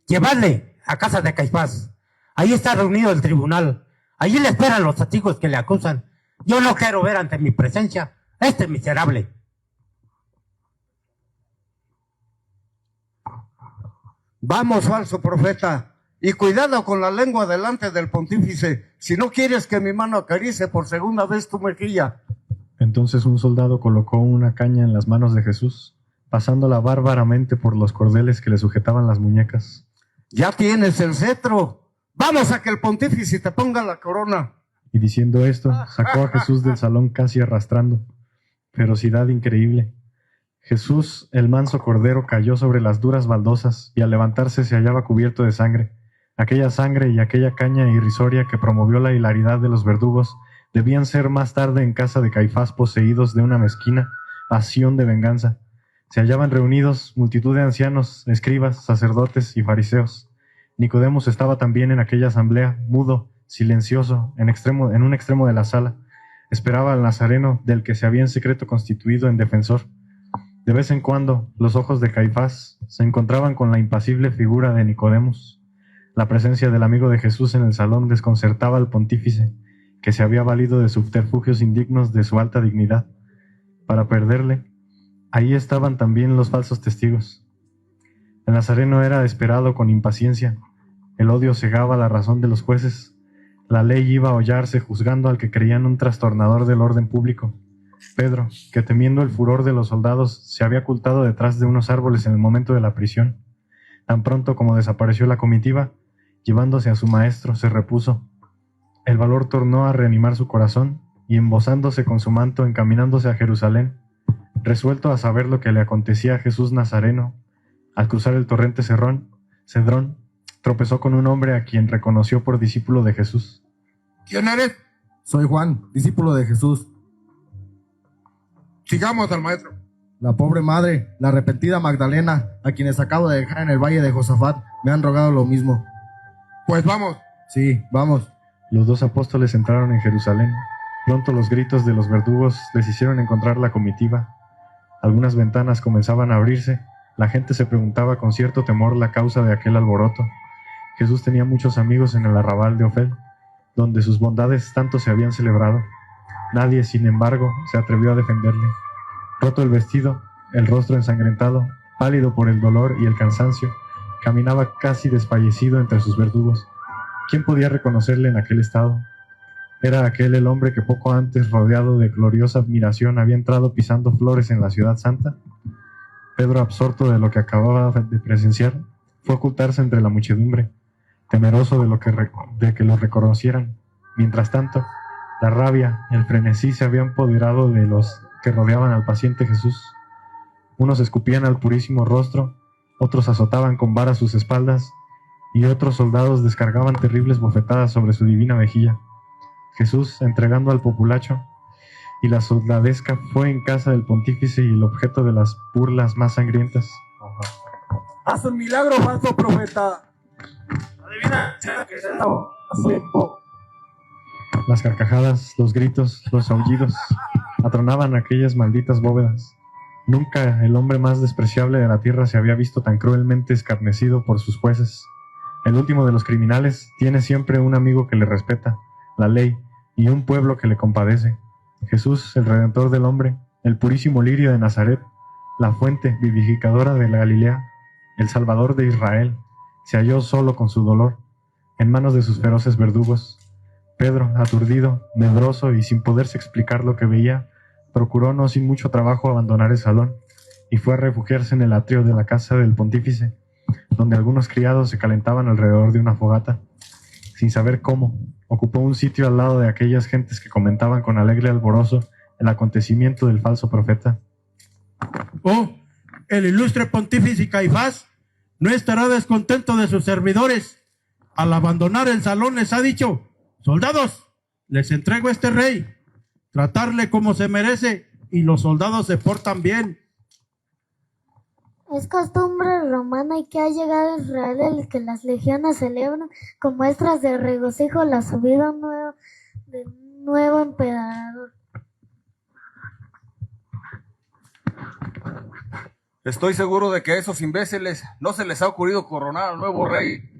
¡Llevadle a casa de Caifás! Ahí está reunido el tribunal. Allí le esperan los testigos que le acusan. Yo no quiero ver ante mi presencia a este miserable. Vamos, falso profeta, y cuidado con la lengua delante del pontífice, si no quieres que mi mano acaricie por segunda vez tu mejilla. Entonces un soldado colocó una caña en las manos de Jesús, pasándola bárbaramente por los cordeles que le sujetaban las muñecas. Ya tienes el cetro. Vamos a que el pontífice te ponga la corona. Y diciendo esto, sacó a Jesús del salón casi arrastrando. Ferocidad increíble. Jesús, el manso cordero, cayó sobre las duras baldosas y al levantarse se hallaba cubierto de sangre. Aquella sangre y aquella caña irrisoria que promovió la hilaridad de los verdugos debían ser más tarde en casa de Caifás poseídos de una mezquina pasión de venganza. Se hallaban reunidos multitud de ancianos, escribas, sacerdotes y fariseos. Nicodemos estaba también en aquella asamblea, mudo, silencioso, en un extremo de la sala. Esperaba al Nazareno del que se había en secreto constituido en defensor. De vez en cuando, los ojos de Caifás se encontraban con la impasible figura de Nicodemos. La presencia del amigo de Jesús en el salón desconcertaba al pontífice, que se había valido de subterfugios indignos de su alta dignidad. Para perderle, Ahí estaban también los falsos testigos. El nazareno era esperado con impaciencia. El odio cegaba la razón de los jueces. La ley iba a hollarse juzgando al que creían un trastornador del orden público. Pedro, que temiendo el furor de los soldados, se había ocultado detrás de unos árboles en el momento de la prisión. Tan pronto como desapareció la comitiva, llevándose a su maestro, se repuso. El valor tornó a reanimar su corazón, y embozándose con su manto, encaminándose a Jerusalén, resuelto a saber lo que le acontecía a Jesús Nazareno, al cruzar el torrente Cedrón, tropezó con un hombre a quien reconoció por discípulo de Jesús. ¿Quién eres? Soy Juan, discípulo de Jesús. Sigamos al maestro. La pobre madre, la arrepentida Magdalena, a quienes acabo de dejar en el valle de Josafat, me han rogado lo mismo. Pues vamos. Sí, vamos. Los dos apóstoles entraron en Jerusalén. Pronto los gritos de los verdugos les hicieron encontrar la comitiva. Algunas ventanas comenzaban a abrirse. La gente se preguntaba con cierto temor la causa de aquel alboroto. Jesús tenía muchos amigos en el arrabal de Ofel, donde sus bondades tanto se habían celebrado. Nadie, sin embargo, se atrevió a defenderle. Roto el vestido, el rostro ensangrentado, pálido por el dolor y el cansancio, caminaba casi desfallecido entre sus verdugos. ¿Quién podía reconocerle en aquel estado? Era aquel el hombre que poco antes, rodeado de gloriosa admiración, había entrado pisando flores en la ciudad santa. Pedro, absorto de lo que acababa de presenciar, fue a ocultarse entre la muchedumbre, temeroso de que lo reconocieran. Mientras tanto, la rabia, el frenesí se habían apoderado de los que rodeaban al paciente Jesús. Unos escupían al purísimo rostro, otros azotaban con varas sus espaldas, y otros soldados descargaban terribles bofetadas sobre su divina mejilla. Jesús, entregando al populacho y la soldadesca, fue en casa del pontífice y el objeto de las burlas más sangrientas. ¡Haz un milagro, falso profeta! Adivina que se estaba haciendo. Las carcajadas, los gritos, los aullidos atronaban aquellas malditas bóvedas. Nunca el hombre más despreciable de la tierra se había visto tan cruelmente escarnecido por sus jueces. El último de los criminales tiene siempre un amigo que le respeta, la ley, y un pueblo que le compadece. Jesús, el Redentor del hombre, el purísimo lirio de Nazaret, la fuente vivificadora de la Galilea, el Salvador de Israel, se halló solo con su dolor, en manos de sus feroces verdugos. Pedro, aturdido, medroso y sin poderse explicar lo que veía, procuró no sin mucho trabajo abandonar el salón, y fue a refugiarse en el atrio de la casa del pontífice, donde algunos criados se calentaban alrededor de una fogata. Sin saber cómo, ocupó un sitio al lado de aquellas gentes que comentaban con alegre alborozo el acontecimiento del falso profeta. Oh, el ilustre pontífice Caifás no estará descontento de sus servidores. Al abandonar el salón les ha dicho: soldados, les entrego a este rey, tratarle como se merece, y los soldados se portan bien. Es costumbre romana y que ha llegado a Israel el que las legiones celebran con muestras de regocijo la subida de un nuevo emperador. Estoy seguro de que a esos imbéciles no se les ha ocurrido coronar al nuevo rey.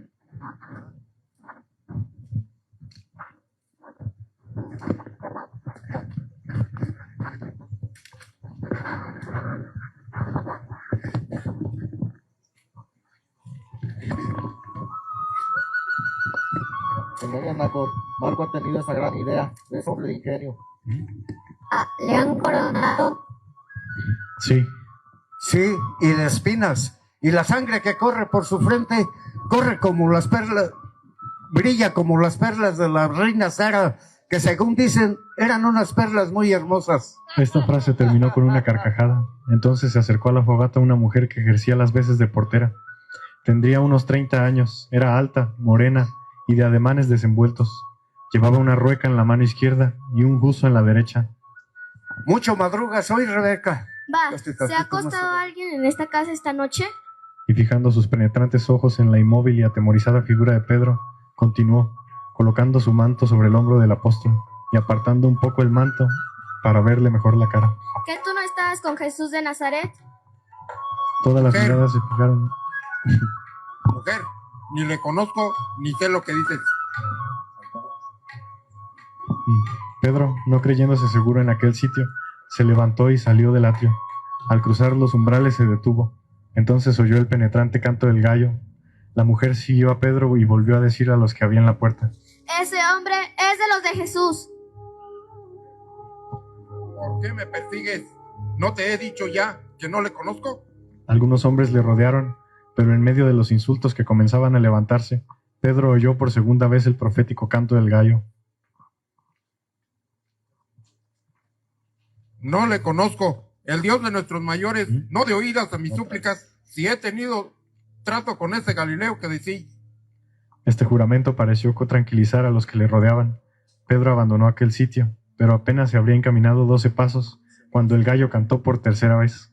Señor Marco ha tenido esa gran idea, es hombre de ingenio. ¿Le han coronado? Sí. Sí, y de espinas. Y la sangre que corre por su frente corre como las perlas, brilla como las perlas de la reina Sara, que según dicen eran unas perlas muy hermosas. Esta frase terminó con una carcajada. Entonces se acercó a la fogata una mujer que ejercía las veces de portera. Tendría unos 30 años, era alta, morena y de ademanes desenvueltos. Llevaba una rueca en la mano izquierda y un buzo en la derecha. Mucho madrugas hoy, Rebeca. Va, ¿se ha acostado alguien en esta casa esta noche? Y fijando sus penetrantes ojos en la inmóvil y atemorizada figura de Pedro, continuó, colocando su manto sobre el hombro del apóstol y apartando un poco el manto para verle mejor la cara. ¿Que tú no estabas con Jesús de Nazaret? Todas las miradas se fijaron. Mujer, ni le conozco ni sé lo que dices. Pedro, no creyéndose seguro en aquel sitio, se levantó y salió del atrio. Al cruzar los umbrales se detuvo. Entonces oyó el penetrante canto del gallo. La mujer siguió a Pedro y volvió a decir a los que había en la puerta: Ese hombre es de los de Jesús. ¿Por qué me persigues? ¿No te he dicho ya que no le conozco? Algunos hombres le rodearon, pero en medio de los insultos que comenzaban a levantarse, Pedro oyó por segunda vez el profético canto del gallo. No le conozco. El Dios de nuestros mayores no de oídas a mis súplicas, si he tenido trato con ese Galileo que decís. Este juramento pareció tranquilizar a los que le rodeaban. Pedro abandonó aquel sitio, pero apenas se habría encaminado 12 pasos, cuando el gallo cantó por tercera vez.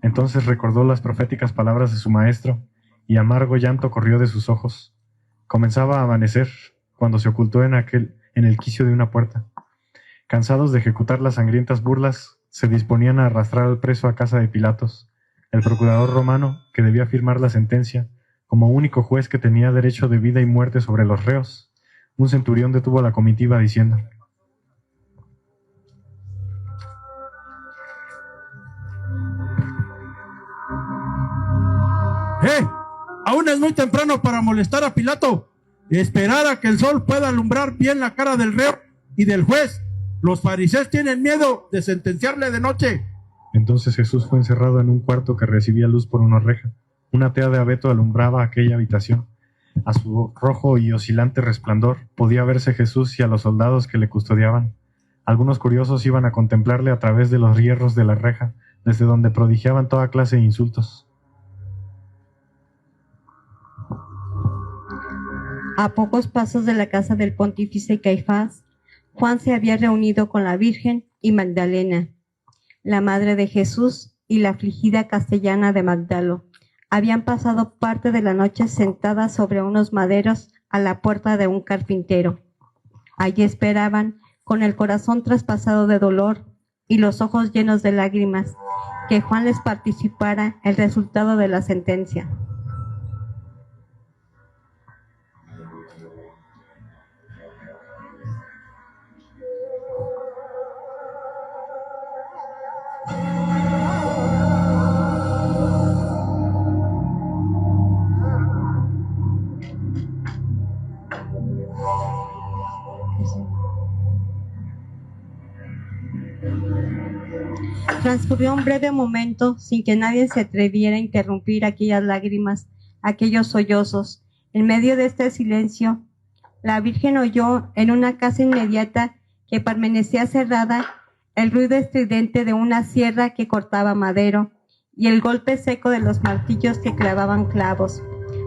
Entonces recordó las proféticas palabras de su maestro, y amargo llanto corrió de sus ojos. Comenzaba a amanecer, cuando se ocultó en el quicio de una puerta. Cansados de ejecutar las sangrientas burlas, se disponían a arrastrar al preso a casa de Pilatos. El procurador romano, que debía firmar la sentencia, como único juez que tenía derecho de vida y muerte sobre los reos, un centurión detuvo a la comitiva diciendo: Aún es muy temprano para molestar a Pilato. Esperar a que el sol pueda alumbrar bien la cara del reo y del juez. Los fariseos tienen miedo de sentenciarle de noche. Entonces Jesús fue encerrado en un cuarto que recibía luz por una reja. Una tea de abeto alumbraba aquella habitación. A su rojo y oscilante resplandor podía verse Jesús y a los soldados que le custodiaban. Algunos curiosos iban a contemplarle a través de los hierros de la reja, desde donde prodigiaban toda clase de insultos. A pocos pasos de la casa del pontífice Caifás, Juan se había reunido con la Virgen y Magdalena, la madre de Jesús, y la afligida castellana de Magdalo. Habían pasado parte de la noche sentadas sobre unos maderos a la puerta de un carpintero. Allí esperaban, con el corazón traspasado de dolor y los ojos llenos de lágrimas, que Juan les participara el resultado de la sentencia. Transcurrió un breve momento sin que nadie se atreviera a interrumpir aquellas lágrimas, aquellos sollozos. En medio de este silencio, la Virgen oyó en una casa inmediata que permanecía cerrada el ruido estridente de una sierra que cortaba madero y el golpe seco de los martillos que clavaban clavos.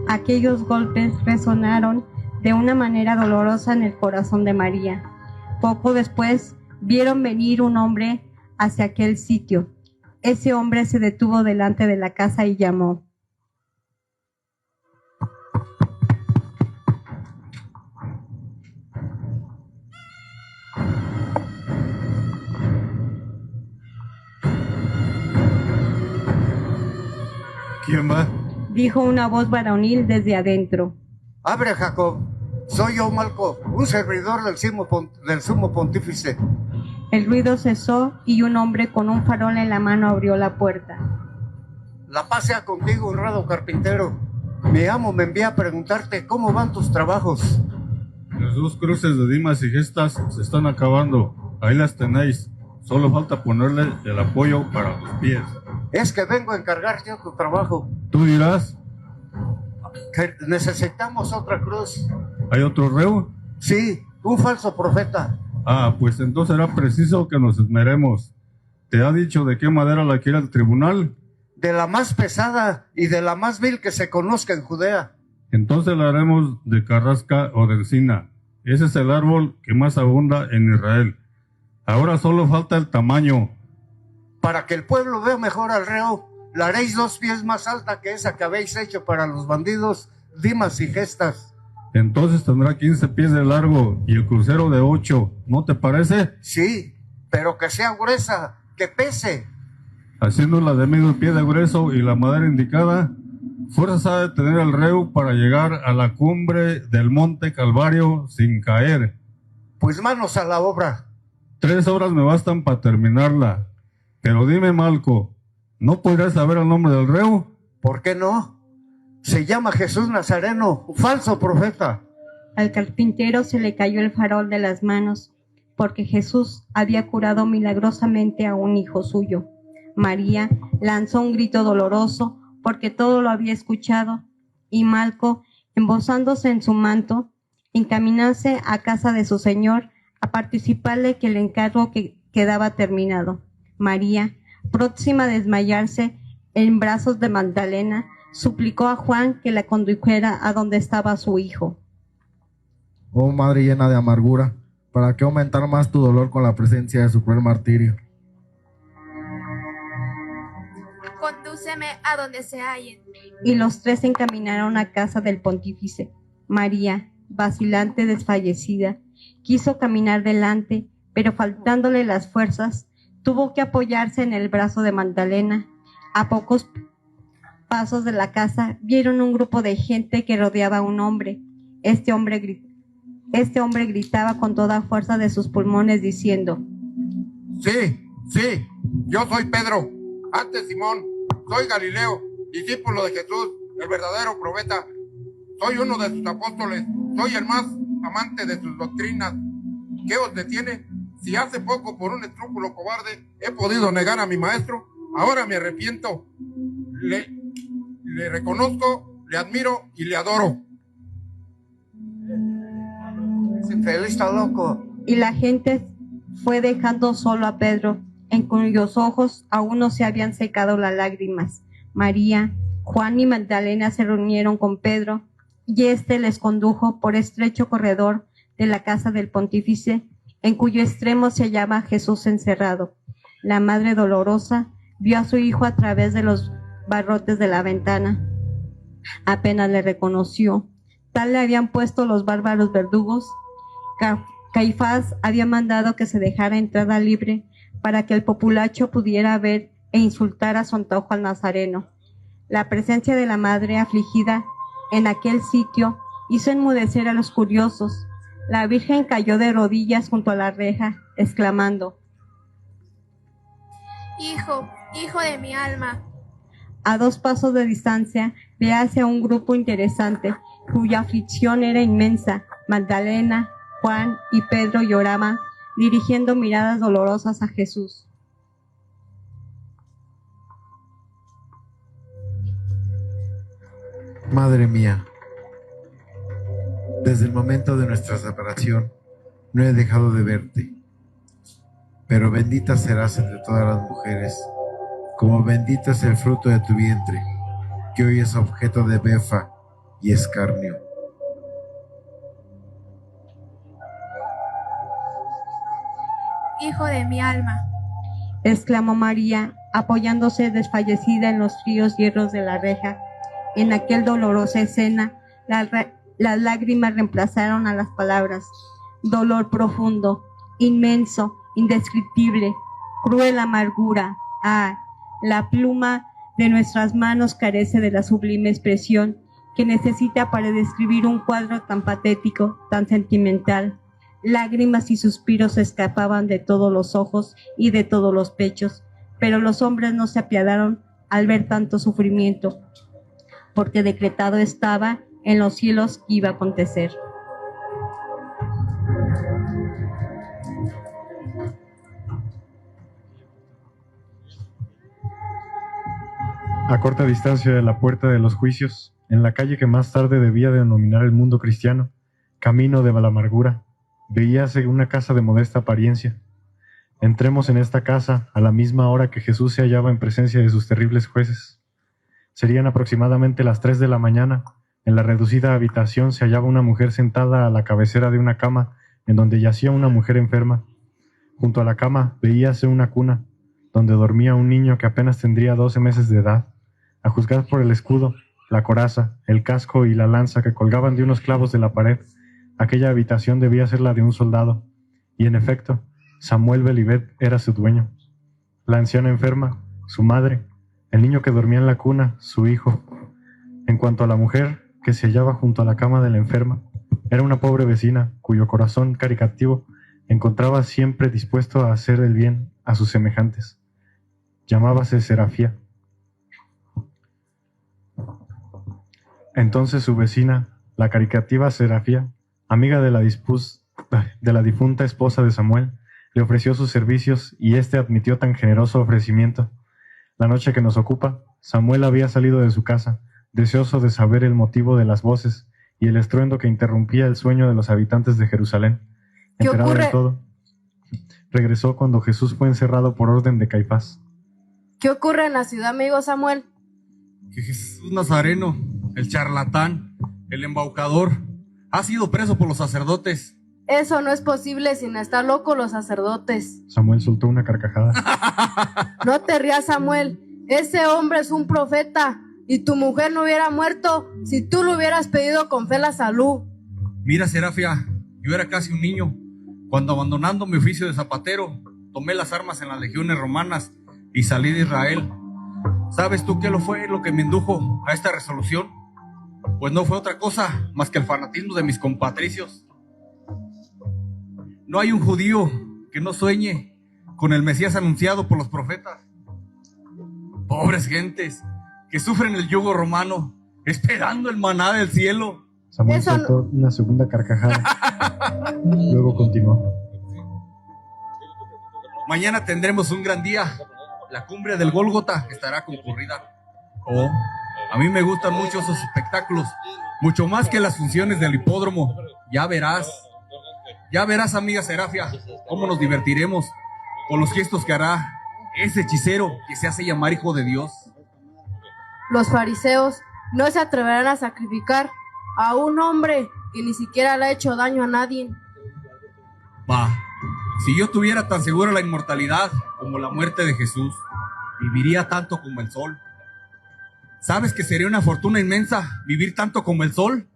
Aquellos golpes resonaron de una manera dolorosa en el corazón de María. Poco después vieron venir un hombre hacia aquel sitio. Ese hombre se detuvo delante de la casa y llamó: ¿Quién va? Dijo una voz varonil desde adentro. Abre, Jacob. Soy yo, Malco, un servidor del sumo pontífice. El ruido cesó y un hombre con un farol en la mano abrió la puerta. La paz sea contigo, honrado carpintero. Mi amo me envía a preguntarte cómo van tus trabajos. Las 2 cruces de Dimas y Gestas se están acabando. Ahí las tenéis. Solo falta ponerle el apoyo para los pies. Es que vengo a encargarte tu trabajo. Tú dirás. Que necesitamos otra cruz. ¿Hay otro reo? Sí, un falso profeta. Ah, pues entonces será preciso que nos esmeremos. ¿Te ha dicho de qué madera la quiere el tribunal? De la más pesada y de la más vil que se conozca en Judea. Entonces la haremos de carrasca o de encina. Ese es el árbol que más abunda en Israel. Ahora solo falta el tamaño. Para que el pueblo vea mejor al reo, la haréis 2 pies más alta que esa que habéis hecho para los bandidos Dimas y Gestas. Entonces tendrá 15 pies de largo y el crucero de 8, ¿no te parece? Sí, pero que sea gruesa, que pese. Haciéndola de medio pie de grueso y la madera indicada, fuerzas ha de tener el reo para llegar a la cumbre del monte Calvario sin caer. Pues manos a la obra. 3 horas me bastan para terminarla. Pero dime, Malco, ¿No podrás saber el nombre del reo? ¿Por qué no? Se llama Jesús Nazareno, falso profeta. Al carpintero se le cayó el farol de las manos, porque Jesús había curado milagrosamente a un hijo suyo. María lanzó un grito doloroso, porque todo lo había escuchado, y Malco, embozándose en su manto, encaminarse a casa de su señor a participarle que el encargo quedaba terminado. María, próxima a desmayarse en brazos de Magdalena, suplicó a Juan que la condujera a donde estaba su hijo. Oh madre llena de amargura, ¿para qué aumentar más tu dolor con la presencia de su cruel martirio? Condúceme a donde se hallen. Y los tres se encaminaron a casa del pontífice. María, vacilante, desfallecida, quiso caminar delante, pero faltándole las fuerzas, tuvo que apoyarse en el brazo de Magdalena. A pocos pasos de la casa vieron un grupo de gente que rodeaba a un hombre. Este hombre gritaba con toda fuerza de sus pulmones diciendo: Sí, yo soy Pedro, antes Simón, soy Galileo, discípulo de Jesús, el verdadero profeta. Soy uno de sus apóstoles, soy el más amante de sus doctrinas. ¿Qué os detiene? Si hace poco, por un escrúpulo cobarde, he podido negar a mi maestro, ahora me arrepiento. Le reconozco, le admiro y le adoro. Ese infeliz está loco. Y la gente fue dejando solo a Pedro, en cuyos ojos aún no se habían secado las lágrimas. María, Juan y Magdalena se reunieron con Pedro, y éste les condujo por estrecho corredor de la casa del pontífice, en cuyo extremo se hallaba Jesús encerrado. La madre dolorosa vio a su hijo a través de los barrotes de la ventana. Apenas le reconoció. Tal le habían puesto los bárbaros verdugos. Caifás había mandado que se dejara entrada libre para que el populacho pudiera ver e insultar a su antojo al Nazareno. La presencia de la madre afligida en aquel sitio hizo enmudecer a los curiosos. La Virgen cayó de rodillas junto a la reja, exclamando: Hijo de mi alma. A 2 pasos de distancia véase a un grupo interesante, cuya aflicción era inmensa. Magdalena, Juan y Pedro lloraban, dirigiendo miradas dolorosas a Jesús. Madre mía, desde el momento de nuestra separación no he dejado de verte, pero bendita serás entre todas las mujeres, como bendito es el fruto de tu vientre, que hoy es objeto de befa y escarnio. Hijo de mi alma, exclamó María, apoyándose desfallecida en los fríos hierros de la reja. En aquel dolorosa escena, las lágrimas reemplazaron a las palabras. Dolor profundo, inmenso, indescriptible, cruel amargura. Ah, la pluma de nuestras manos carece de la sublime expresión que necesita para describir un cuadro tan patético, tan sentimental. Lágrimas y suspiros escapaban de todos los ojos y de todos los pechos, pero los hombres no se apiadaron al ver tanto sufrimiento, porque decretado estaba en los cielos que iba a acontecer. A corta distancia de la puerta de los juicios, en la calle que más tarde debía denominar el mundo cristiano, camino de la amargura, veíase una casa de modesta apariencia. Entremos en esta casa a la misma hora que Jesús se hallaba en presencia de sus terribles jueces. Serían aproximadamente las 3 de la mañana. En la reducida habitación se hallaba una mujer sentada a la cabecera de una cama en donde yacía una mujer enferma. Junto a la cama veíase una cuna donde dormía un niño que apenas tendría 12 meses de edad. A juzgar por el escudo, la coraza, el casco y la lanza que colgaban de unos clavos de la pared, aquella habitación debía ser la de un soldado. Y en efecto, Samuel Belivet era su dueño. La anciana enferma, su madre, el niño que dormía en la cuna, su hijo. En cuanto a la mujer que se hallaba junto a la cama de la enferma, era una pobre vecina cuyo corazón caritativo encontraba siempre dispuesto a hacer el bien a sus semejantes. Llamábase Serafía, Entonces su vecina, la caritativa Serafía, amiga de la difunta esposa de Samuel, le ofreció sus servicios y éste admitió tan generoso ofrecimiento. La noche que nos ocupa, Samuel había salido de su casa, deseoso de saber el motivo de las voces y el estruendo que interrumpía el sueño de los habitantes de Jerusalén. Enterado de todo, regresó cuando Jesús fue encerrado por orden de Caifás. ¿Qué ocurre en la ciudad, amigo Samuel? Que Jesús Nazareno, el charlatán, el embaucador, ha sido preso por los sacerdotes. Eso no es posible sin estar locos los sacerdotes. Samuel soltó una carcajada. No te rías, Samuel. Ese hombre es un profeta y tu mujer no hubiera muerto si tú le hubieras pedido con fe la salud. Mira, Serafia, yo era casi un niño cuando, abandonando mi oficio de zapatero, tomé las armas en las legiones romanas y salí de Israel. ¿Sabes tú qué fue lo que me indujo a esta resolución? Pues no fue otra cosa más que el fanatismo de mis compatricios. No hay un judío que no sueñe con el Mesías anunciado por los profetas. Pobres gentes que sufren el yugo romano, esperando el maná del cielo. Samuel soltó una segunda carcajada. Luego continuó. Mañana tendremos un gran día. La cumbre del Gólgota estará concurrida. Oh, a mí me gustan mucho esos espectáculos, mucho más que las funciones del hipódromo. Ya verás, amiga Serafia, cómo nos divertiremos con los gestos que hará ese hechicero que se hace llamar hijo de Dios. Los fariseos no se atreverán a sacrificar a un hombre que ni siquiera le ha hecho daño a nadie. Va, si yo tuviera tan segura la inmortalidad como la muerte de Jesús, viviría tanto como el sol. ¿Sabes que sería una fortuna inmensa vivir tanto como el sol?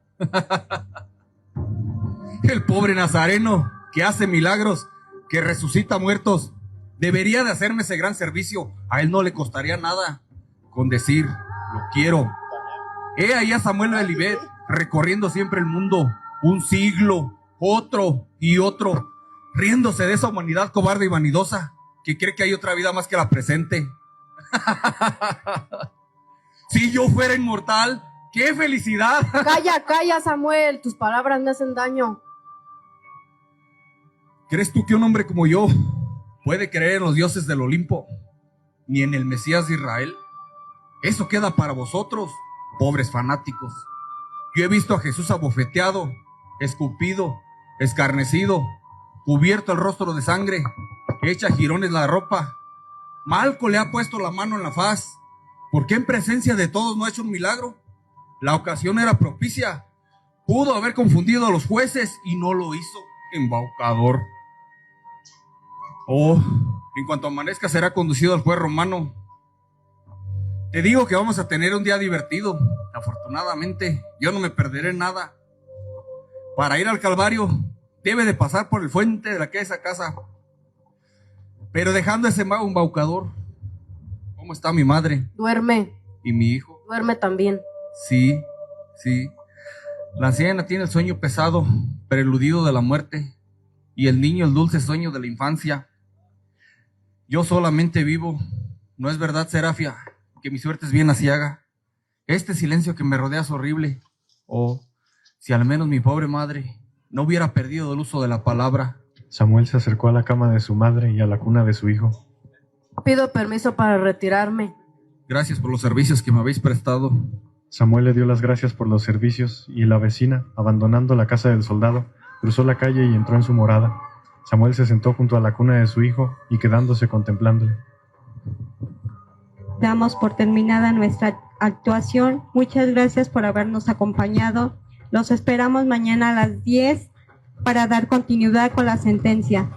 El pobre Nazareno que hace milagros, que resucita muertos, debería de hacerme ese gran servicio. A él no le costaría nada con decir, lo quiero. He ahí a Samuel de Elivet recorriendo siempre el mundo, un siglo, otro y otro, riéndose de esa humanidad cobarde y vanidosa que cree que hay otra vida más que la presente. Si yo fuera inmortal, ¡qué felicidad! Calla, Samuel, tus palabras me hacen daño. ¿Crees tú que un hombre como yo puede creer en los dioses del Olimpo, ni en el Mesías de Israel? Eso queda para vosotros, pobres fanáticos. Yo he visto a Jesús abofeteado, escupido, escarnecido, cubierto el rostro de sangre, hecha jirones la ropa. Malco le ha puesto la mano en la faz. ¿Por qué en presencia de todos no ha hecho un milagro? La ocasión era propicia. Pudo haber confundido a los jueces y no lo hizo. Embaucador. Oh, en cuanto amanezca será conducido al juez romano. Te digo que vamos a tener un día divertido. Afortunadamente, yo no me perderé nada. Para ir al Calvario, debe de pasar por el fuente de esa casa. Pero dejando ese mago embaucador, ¿cómo está mi madre? Duerme. ¿Y mi hijo? Duerme también. Sí. La anciana tiene el sueño pesado, preludido de la muerte, y el niño el dulce sueño de la infancia. Yo solamente vivo. ¿No es verdad, Serafia, que mi suerte es bien aciaga? Este silencio que me rodea es horrible. Oh, si al menos mi pobre madre no hubiera perdido el uso de la palabra. Samuel se acercó a la cama de su madre y a la cuna de su hijo. Pido permiso para retirarme. Gracias por los servicios que me habéis prestado. Samuel le dio las gracias por los servicios y la vecina, abandonando la casa del soldado, cruzó la calle y entró en su morada. Samuel se sentó junto a la cuna de su hijo y quedándose contemplándole. Damos por terminada nuestra actuación. Muchas gracias por habernos acompañado. Los esperamos mañana a las 10 para dar continuidad con la sentencia.